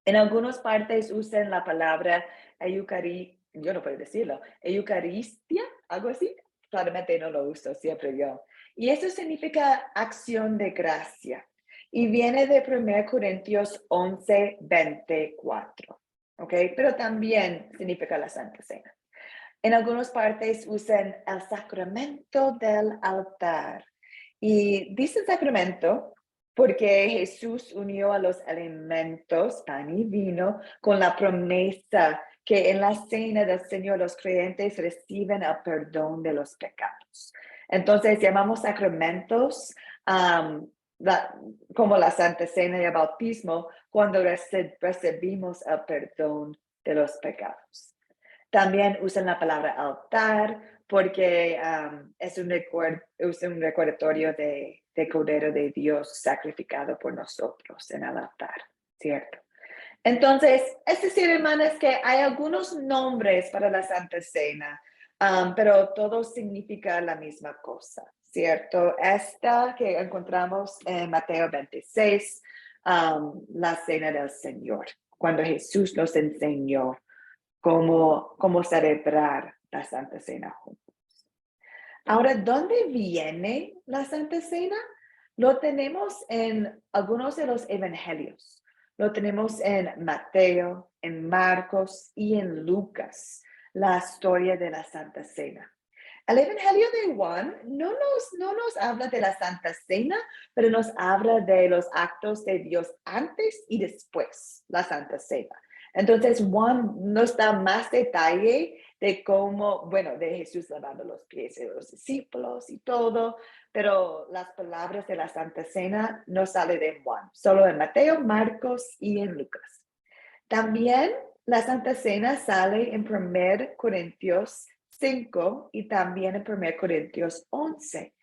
Speaker 1: En algunas partes usan la palabra eucaristia, yo no puedo decirlo, eucaristia, algo así. Claramente no lo uso siempre yo. Y eso significa acción de gracia. Y viene de 1 Corintios 11, 24. ¿Ok? Pero también significa la Santa Cena. En algunas partes usan el sacramento del altar. Y dice sacramento porque Jesús unió a los alimentos, pan y vino, con la promesa que en la cena del Señor los creyentes reciben el perdón de los pecados. Entonces llamamos sacramentos como la Santa Cena y el bautismo cuando recibimos el perdón de los pecados. También usan la palabra altar porque es un recordatorio de Cordero de Dios sacrificado por nosotros en el altar, ¿cierto? Entonces, es decir, hermanas, que hay algunos nombres para la Santa Cena, pero todo significa la misma cosa, ¿cierto? Esta que encontramos en Mateo 26, la Cena del Señor, cuando Jesús nos enseñó cómo celebrar la Santa Cena juntos. Ahora, ¿dónde viene la Santa Cena? Lo tenemos en algunos de los evangelios. Lo tenemos en Mateo, en Marcos y en Lucas, la historia de la Santa Cena. El Evangelio de Juan no nos habla de la Santa Cena, pero nos habla de los actos de Dios antes y después la Santa Cena. Entonces, Juan nos da más detalle de cómo, bueno, de Jesús lavando los pies de los discípulos y todo, pero las palabras de la Santa Cena no salen de Juan, solo en Mateo, Marcos y en Lucas. También la Santa Cena sale en 1 Corintios 5 y también en 1 Corintios 11.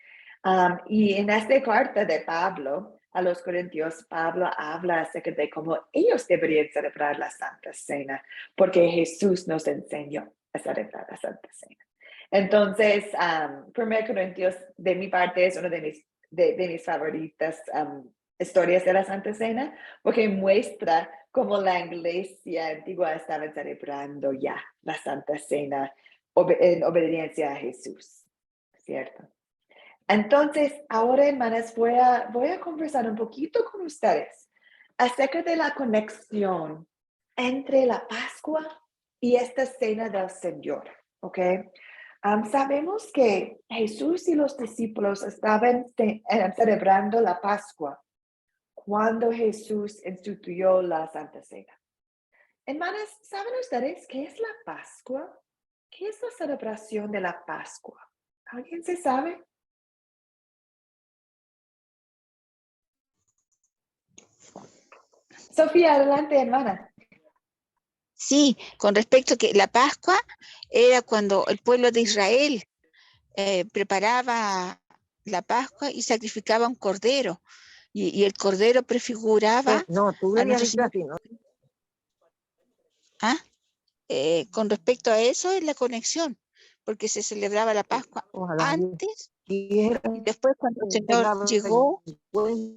Speaker 1: Y en esta carta de Pablo a los Corintios, Pablo habla acerca de cómo ellos deberían celebrar la Santa Cena, porque Jesús nos enseñó a celebrar la Santa Cena. Entonces, 1 Corintios, de mi parte, es una de mis favoritas historias de la Santa Cena, porque muestra cómo la iglesia antigua estaba celebrando ya la Santa Cena en obediencia a Jesús, ¿cierto? Entonces, ahora, hermanas, voy a conversar un poquito con ustedes acerca de la conexión entre la Pascua y esta Cena del Señor, ¿ok? Sabemos que Jesús y los discípulos estaban celebrando la Pascua cuando Jesús instituyó la Santa Cena. Hermanas, ¿saben ustedes qué es la Pascua? ¿Qué es la celebración de la Pascua? ¿Alguien se sabe? Sofía, adelante, hermana.
Speaker 2: Sí, con respecto a que la Pascua era cuando el pueblo de Israel preparaba la Pascua y sacrificaba un cordero. Y el cordero prefiguraba
Speaker 6: No, tú lo habías dicho así, ¿no?
Speaker 2: Con respecto a eso es la conexión, porque se celebraba la Pascua
Speaker 6: Ojalá
Speaker 2: antes
Speaker 6: quiera
Speaker 2: y después cuando el Señor llegó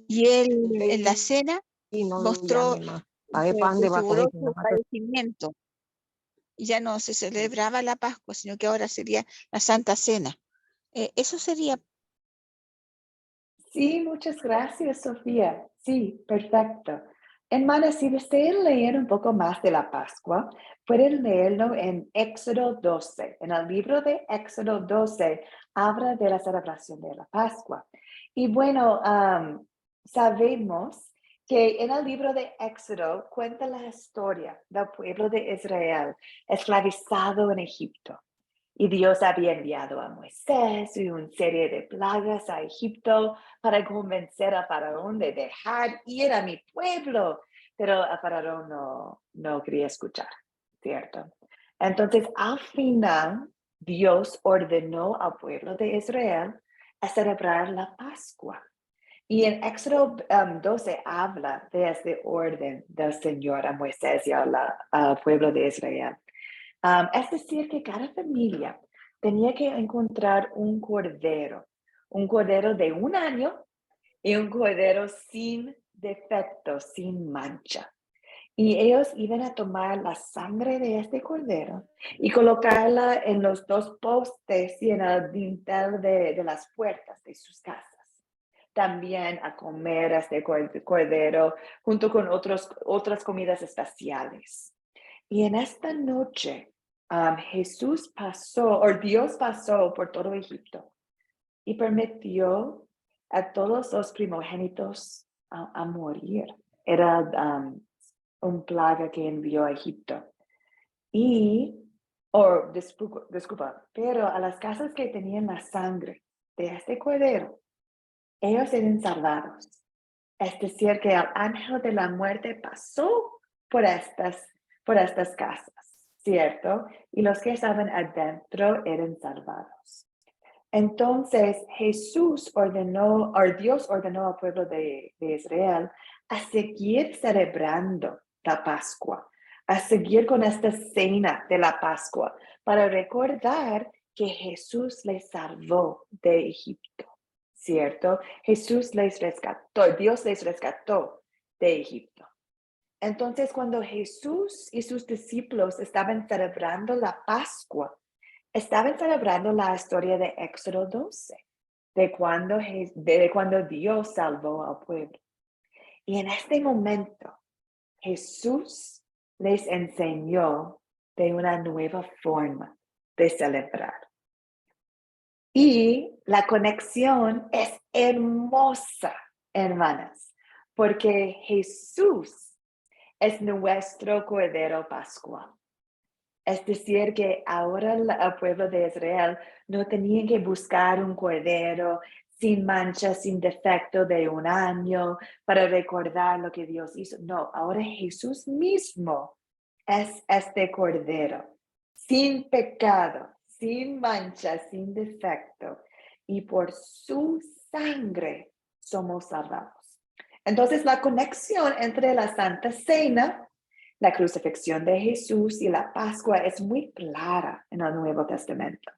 Speaker 2: y él en la cena
Speaker 6: y no
Speaker 2: mostró,
Speaker 6: llame más. Pagué pan de
Speaker 2: configuró
Speaker 6: vaca,
Speaker 2: su padecimiento. Y ya no se celebraba la Pascua, sino que ahora sería la Santa Cena. Eso sería.
Speaker 1: Sí, muchas gracias, Sofía. Sí, perfecto. Hermanas, si desean leer un poco más de la Pascua, pueden leerlo en Éxodo 12. En el libro de Éxodo 12 habla de la celebración de la Pascua. Y bueno, sabemos que en el libro de Éxodo cuenta la historia del pueblo de Israel esclavizado en Egipto. Y Dios había enviado a Moisés y una serie de plagas a Egipto para convencer a Faraón de dejar ir a mi pueblo. Pero a Faraón no quería escuchar, ¿cierto? Entonces, al final, Dios ordenó al pueblo de Israel a celebrar la Pascua. Y en Éxodo 12 habla de este orden del Señor a Moisés y al pueblo de Israel. Es decir, que cada familia tenía que encontrar un cordero de 1 año y un cordero sin defecto, sin mancha. Y ellos iban a tomar la sangre de este cordero y colocarla en los 2 postes y en el dintel de las puertas de sus casas. También a comer este cordero junto con otras comidas especiales. Y en esta noche, Dios pasó por todo Egipto y permitió a todos los primogénitos a morir. Era un plaga que envió a Egipto. Disculpa, pero a las casas que tenían la sangre de este cordero, ellos eran salvados. Es decir, que el ángel de la muerte pasó por estas casas, ¿cierto? Y los que estaban adentro eran salvados. Entonces, Dios ordenó al pueblo de Israel a seguir celebrando la Pascua, a seguir con esta cena de la Pascua, para recordar que Jesús les salvó de Egipto, ¿cierto? Dios les rescató de Egipto. Entonces, cuando Jesús y sus discípulos estaban celebrando la Pascua, estaban celebrando la historia de Éxodo 12, de cuando Dios salvó al pueblo. Y en este momento, Jesús les enseñó de una nueva forma de celebrar. Y la conexión es hermosa, hermanas, porque Jesús es nuestro Cordero Pascual. Es decir, que ahora el pueblo de Israel no tenía que buscar un cordero sin mancha, sin defecto de 1 año para recordar lo que Dios hizo. No, ahora Jesús mismo es este cordero, sin pecado, sin mancha, sin defecto. Y por su sangre somos salvados. Entonces, la conexión entre la Santa Cena, la crucifixión de Jesús y la Pascua es muy clara en el Nuevo Testamento.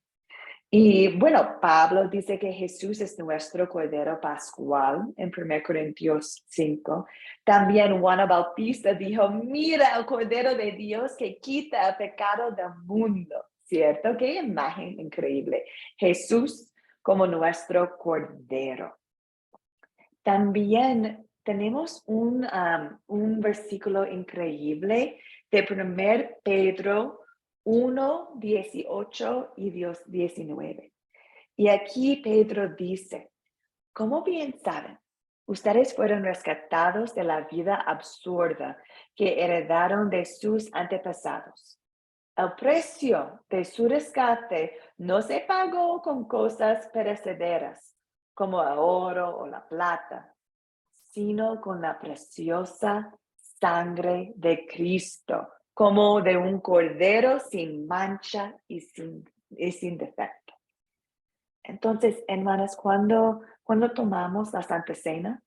Speaker 1: Y bueno, Pablo dice que Jesús es nuestro Cordero Pascual en 1 Corintios 5. También Juan el Bautista dijo, mira el Cordero de Dios que quita el pecado del mundo, ¿cierto? Qué imagen increíble. Jesús como nuestro Cordero. También tenemos un versículo increíble de 1 Pedro 1, 18 y 19. Y aquí Pedro dice, como bien saben, ustedes fueron rescatados de la vida absurda que heredaron de sus antepasados. El precio de su rescate no se pagó con cosas perecederas, como el oro o la plata, sino con la preciosa sangre de Cristo, como de un cordero sin mancha y sin defecto. Entonces, hermanas, cuando tomamos la Santa Cena,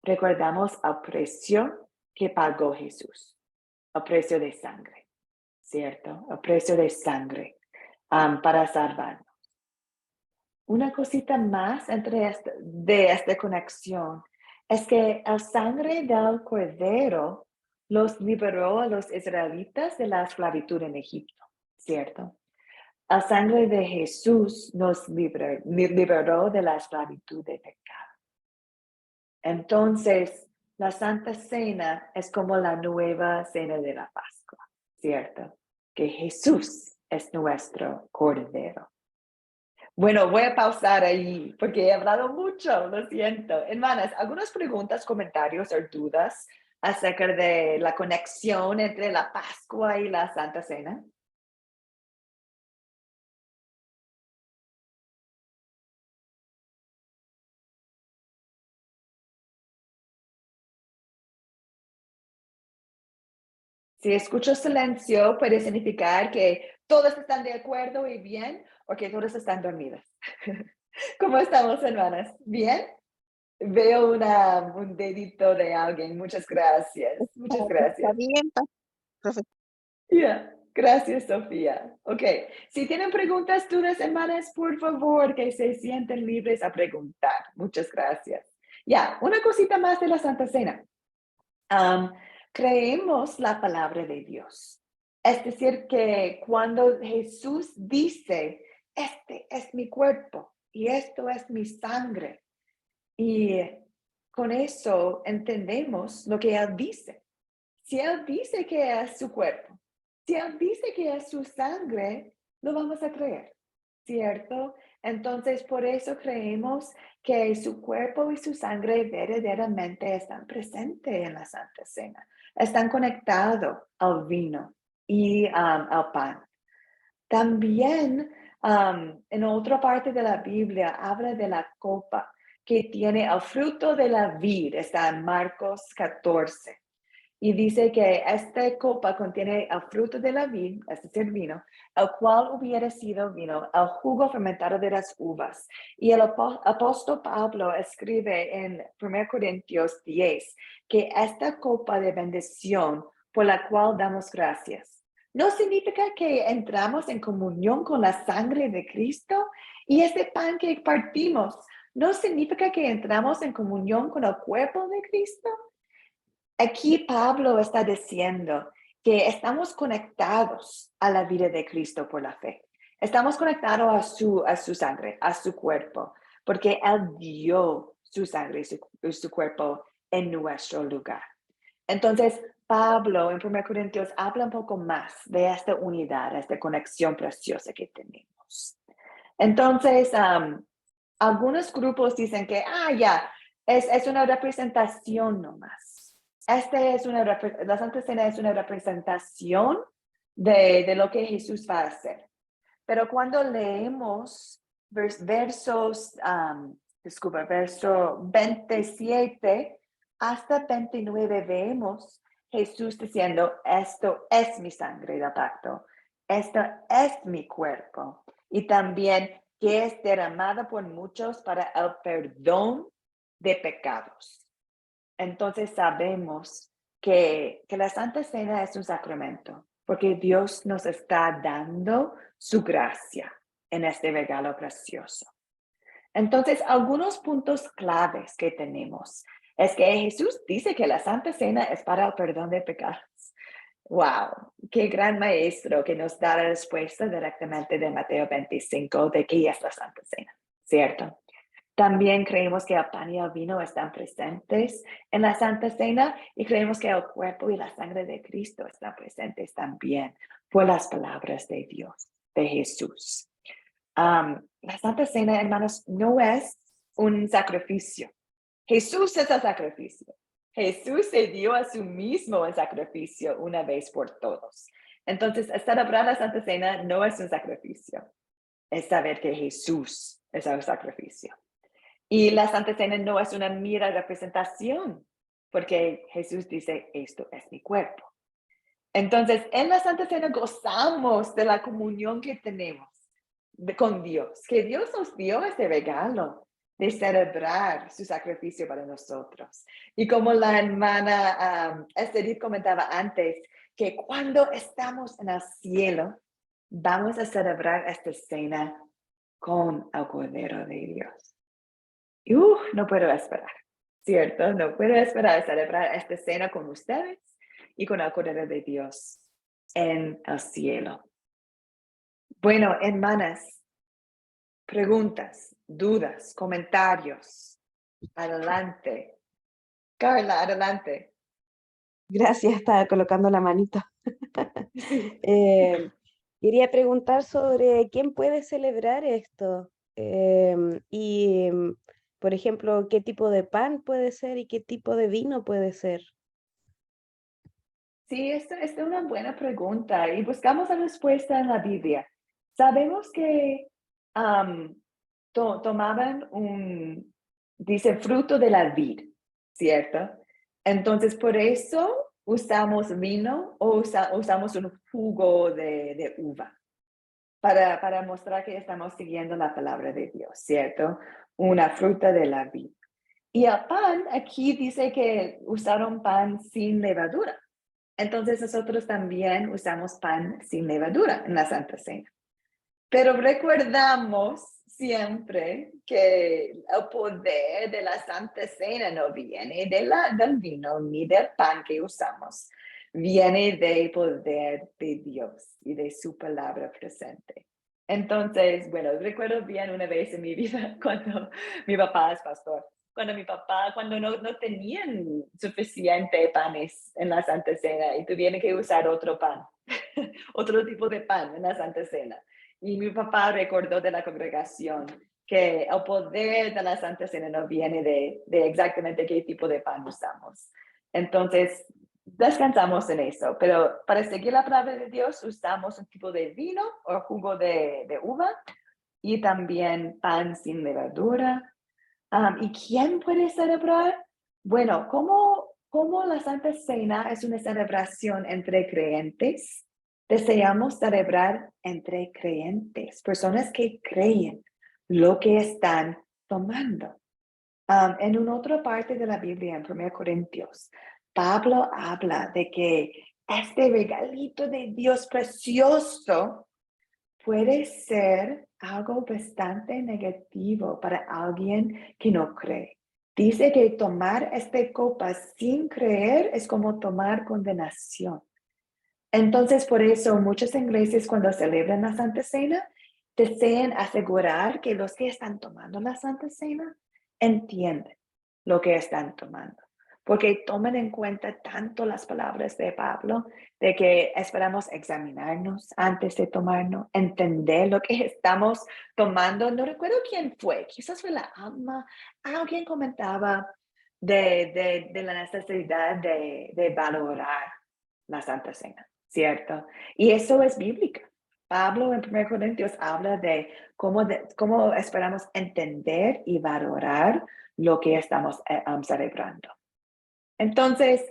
Speaker 1: recordamos el precio que pagó Jesús, el precio de sangre, ¿cierto? El precio de sangre para salvarnos. Una cosita más de esta conexión es que la sangre del cordero los liberó a los israelitas de la esclavitud en Egipto, ¿cierto? La sangre de Jesús nos liberó de la esclavitud de pecado. Entonces, la Santa Cena es como la nueva cena de la Pascua, ¿cierto? Que Jesús es nuestro Cordero. Bueno, voy a pausar ahí porque he hablado mucho, lo siento. Hermanas, ¿algunas preguntas, comentarios o dudas acerca de la conexión entre la Pascua y la Santa Cena? Si escucho silencio, puede significar que todos están de acuerdo y bien, o que todos están dormidos. ¿Cómo estamos, hermanas? ¿Bien? Veo un dedito de alguien. Muchas gracias. Muchas
Speaker 2: Está
Speaker 1: gracias.
Speaker 2: bien, profesora.
Speaker 1: Yeah. Gracias, Sofía. Ok. Si tienen preguntas, dudas, hermanas, por favor, que se sienten libres a preguntar. Muchas gracias. Ya, una cosita más de la Santa Cena. Creemos la palabra de Dios. Es decir, que cuando Jesús dice, este es mi cuerpo y esto es mi sangre, y con eso entendemos lo que Él dice. Si Él dice que es su cuerpo, si Él dice que es su sangre, lo vamos a creer, ¿cierto? Entonces, por eso creemos que su cuerpo y su sangre verdaderamente están presentes en la Santa Cena. Están conectados al vino y al pan. También en otra parte de la Biblia habla de la copa que tiene el fruto de la vid, está en Marcos 14. Y dice que esta copa contiene el fruto de la vid, es decir, vino, el cual hubiera sido vino, el jugo fermentado de las uvas. Y el apóstol Pablo escribe en 1 Corintios 10 que esta copa de bendición por la cual damos gracias no significa que entramos en comunión con la sangre de Cristo, y este pan que partimos no significa que entramos en comunión con el cuerpo de Cristo. Aquí Pablo está diciendo que estamos conectados a la vida de Cristo por la fe. Estamos conectados a su sangre, a su cuerpo, porque Él dio su sangre y su cuerpo en nuestro lugar. Entonces, Pablo en 1 Corintios habla un poco más de esta unidad, esta conexión preciosa que tenemos. Entonces, algunos grupos dicen que, ya, es una representación nomás. La Santa Cena es una representación de lo que Jesús va a hacer. Pero cuando leemos verso 27 hasta 29, vemos Jesús diciendo, esto es mi sangre del pacto, esto es mi cuerpo. Y también que es derramado por muchos para el perdón de pecados. Entonces sabemos que la Santa Cena es un sacramento, porque Dios nos está dando su gracia en este regalo precioso. Entonces, algunos puntos claves que tenemos es que Jesús dice que la Santa Cena es para el perdón de pecados. ¡Wow! ¡Qué gran maestro que nos da la respuesta directamente de Mateo 25 de qué es la Santa Cena! ¿Cierto? También creemos que el pan y el vino están presentes en la Santa Cena, y creemos que el cuerpo y la sangre de Cristo están presentes también por las palabras de Dios, de Jesús. La Santa Cena, hermanos, no es un sacrificio. Jesús es el sacrificio. Jesús se dio a sí mismo el sacrificio una vez por todos. Entonces, celebrar la Santa Cena no es un sacrificio. Es saber que Jesús es el sacrificio. Y la Santa Cena no es una mera representación, porque Jesús dice, esto es mi cuerpo. Entonces, en la Santa Cena gozamos de la comunión que tenemos con Dios, que Dios nos dio este regalo de celebrar su sacrificio para nosotros. Y como la hermana Esther comentaba antes, que cuando estamos en el cielo, vamos a celebrar esta cena con el Cordero de Dios. Y no puedo esperar, ¿cierto? No puedo esperar a celebrar esta cena con ustedes y con el Cordero de Dios en el cielo. Bueno, hermanas, preguntas, dudas, comentarios. Adelante. Carla, adelante.
Speaker 3: Gracias, estaba colocando la manito. Quería preguntar sobre quién puede celebrar esto y, por ejemplo, qué tipo de pan puede ser y qué tipo de vino puede ser.
Speaker 1: Sí, esta es una buena pregunta y buscamos la respuesta en la Biblia. Sabemos que tomaban dice, fruto de la vid, ¿cierto? Entonces, por eso usamos vino o usamos un jugo de uva para mostrar que estamos siguiendo la palabra de Dios, ¿cierto? Una fruta de la vid. Y el pan, aquí dice que usaron pan sin levadura. Entonces nosotros también usamos pan sin levadura en la Santa Cena. Pero recordamos siempre que el poder de la Santa Cena no viene del vino ni del pan que usamos. Viene del poder de Dios y de su palabra presente. Entonces, bueno, recuerdo bien una vez en mi vida cuando mi papá es pastor. Cuando no tenían suficiente panes en la Santa Cena y tuvieron que usar otro pan, otro tipo de pan en la Santa Cena. Y mi papá recordó de la congregación que el poder de la Santa Cena no viene de exactamente qué tipo de pan usamos. Entonces, descansamos en eso, pero para seguir la palabra de Dios usamos un tipo de vino o jugo de uva y también pan sin levadura. ¿Y quién puede celebrar? Bueno, como la Santa Cena es una celebración entre creyentes, deseamos celebrar entre creyentes, personas que creen lo que están tomando. En una otra parte de la Biblia, en 1 Corintios, Pablo habla de que este regalito de Dios precioso puede ser algo bastante negativo para alguien que no cree. Dice que tomar esta copa sin creer es como tomar condenación. Entonces, por eso muchas iglesias cuando celebran la Santa Cena, desean asegurar que los que están tomando la Santa Cena entienden lo que están tomando. Porque toman en cuenta tanto las palabras de Pablo, de que esperamos examinarnos antes de tomarnos, entender lo que estamos tomando. No recuerdo quién fue, quizás fue la alma. Alguien comentaba de la necesidad de valorar la Santa Cena, ¿cierto? Y eso es bíblica. Pablo en 1 Corintios habla de cómo esperamos entender y valorar lo que estamos celebrando. Entonces,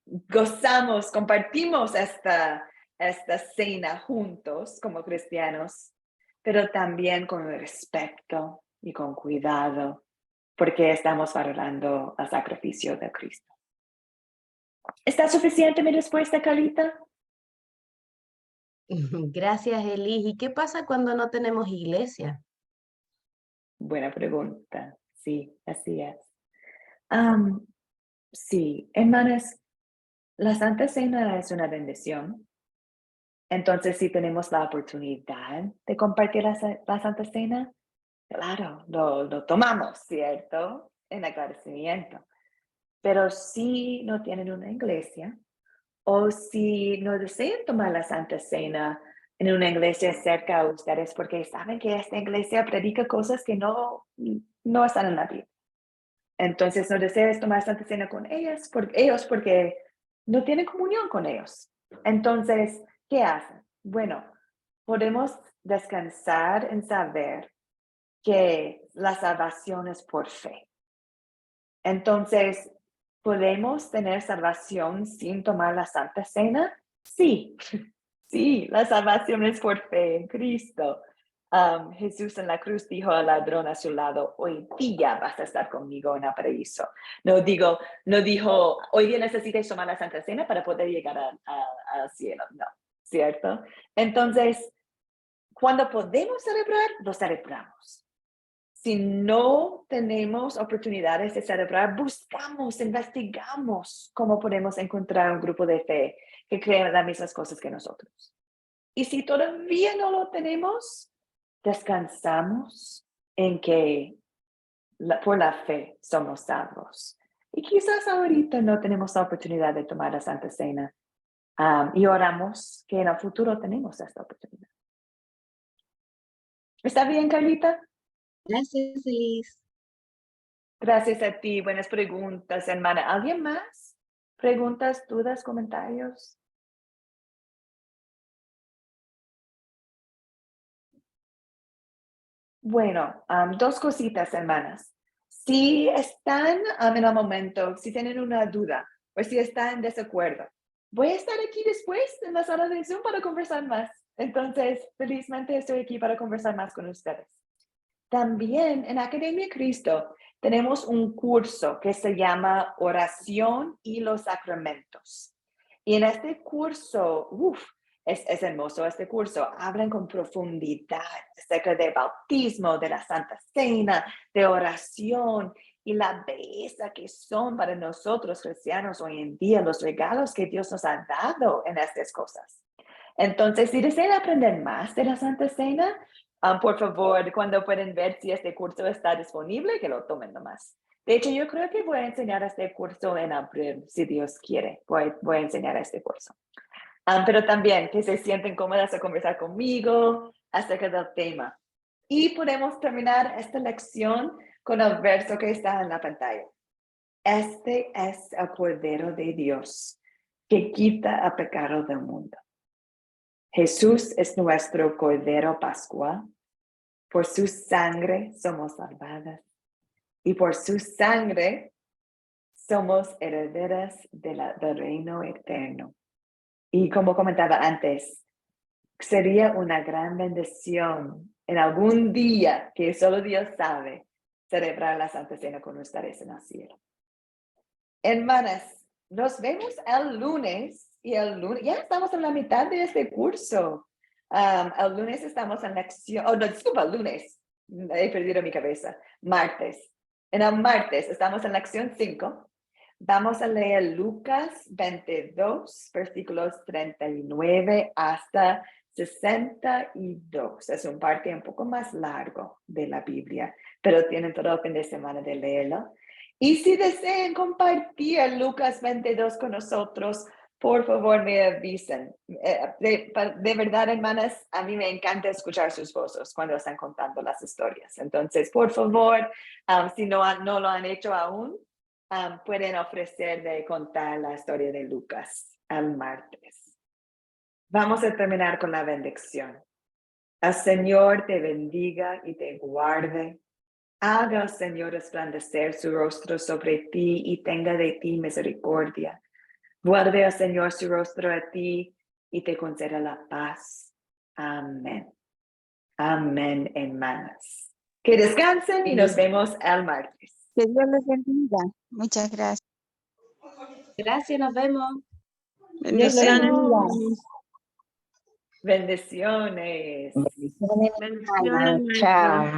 Speaker 1: gozamos, compartimos esta cena juntos como cristianos, pero también con respeto y con cuidado, porque estamos valorando el sacrificio de Cristo. ¿Está suficiente mi respuesta, Carlita?
Speaker 3: Gracias, Elis. ¿Y qué pasa cuando no tenemos iglesia?
Speaker 1: Buena pregunta. Sí, así es. Sí, hermanas, la Santa Cena es una bendición. Entonces, si tenemos la oportunidad de compartir la Santa Cena, claro, lo tomamos, ¿cierto? En agradecimiento. Pero si no tienen una iglesia o si no desean tomar la Santa Cena en una iglesia cerca a ustedes porque saben que esta iglesia predica cosas que no están en la Biblia. Entonces no deseas tomar Santa Cena con ellos porque no tienen comunión con ellos. Entonces, ¿qué hacen? Bueno, podemos descansar en saber que la salvación es por fe. Entonces, ¿podemos tener salvación sin tomar la Santa Cena? Sí, sí, la salvación es por fe en Cristo. Jesús en la cruz dijo al ladrón a su lado, hoy día vas a estar conmigo en el paraíso. No dijo, hoy día necesitas tomar la Santa Cena para poder llegar al cielo. No, ¿cierto? Entonces, cuando podemos celebrar, lo celebramos. Si no tenemos oportunidades de celebrar, buscamos, investigamos cómo podemos encontrar un grupo de fe que crea las mismas cosas que nosotros. Y si todavía no lo tenemos, descansamos en que por la fe somos salvos. Y quizás ahorita no tenemos la oportunidad de tomar la Santa Cena y oramos que en el futuro tenemos esta oportunidad. ¿Está bien, Carlita?
Speaker 3: Gracias, Elis.
Speaker 1: Gracias a ti. Buenas preguntas, hermana. ¿Alguien más? ¿Preguntas, dudas, comentarios? Bueno, dos cositas, hermanas. Si están en el momento, si tienen una duda o si están en desacuerdo, voy a estar aquí después en la sala de Zoom para conversar más. Entonces, felizmente estoy aquí para conversar más con ustedes. También en Academia Cristo tenemos un curso que se llama Oración y los Sacramentos. Y en este curso, es hermoso este curso. Hablan con profundidad acerca del bautismo, de la Santa Cena, de oración y la belleza que son para nosotros cristianos hoy en día, los regalos que Dios nos ha dado en estas cosas. Entonces, si desean aprender más de la Santa Cena, por favor, cuando pueden ver si este curso está disponible, que lo tomen nomás. De hecho, yo creo que voy a enseñar este curso en abril, si Dios quiere. Voy a enseñar este curso. Pero también que se sienten cómodas a conversar conmigo acerca del tema. Y podemos terminar esta lección con el verso que está en la pantalla. Este es el Cordero de Dios que quita el pecado del mundo. Jesús es nuestro Cordero Pascual. Por su sangre somos salvadas. Y por su sangre somos herederas del reino eterno. Y como comentaba antes, sería una gran bendición en algún día, que solo Dios sabe, celebrar la Santa Cena con ustedes en el cielo. Hermanas, nos vemos el lunes. Y el lunes, ya estamos en la mitad de este curso. El lunes estamos en lección, el lunes, he perdido mi cabeza, martes. En el martes estamos en lección 5. Vamos a leer Lucas 22, versículos 39 hasta 62. Es un parte un poco más largo de la Biblia, pero tienen todo el fin de semana de leerlo. Y si desean compartir Lucas 22 con nosotros, por favor me avisen. De verdad, hermanas, a mí me encanta escuchar sus voces cuando están contando las historias. Entonces, por favor, si no lo han hecho aún, pueden ofrecer de contar la historia de Lucas el martes. Vamos a terminar con la bendición. El Señor te bendiga y te guarde. Haga el Señor resplandecer su rostro sobre ti y tenga de ti misericordia. Vuelve al Señor su rostro a ti y te conceda la paz. Amén. Amén, hermanas. Que descansen y nos vemos el martes.
Speaker 2: Que Dios les bendiga. Muchas gracias.
Speaker 3: Gracias, nos vemos.
Speaker 2: Dios les bendiga.
Speaker 1: Bendiciones.
Speaker 6: Bendiciones.
Speaker 4: Bendiciones, maestra.
Speaker 6: Chao.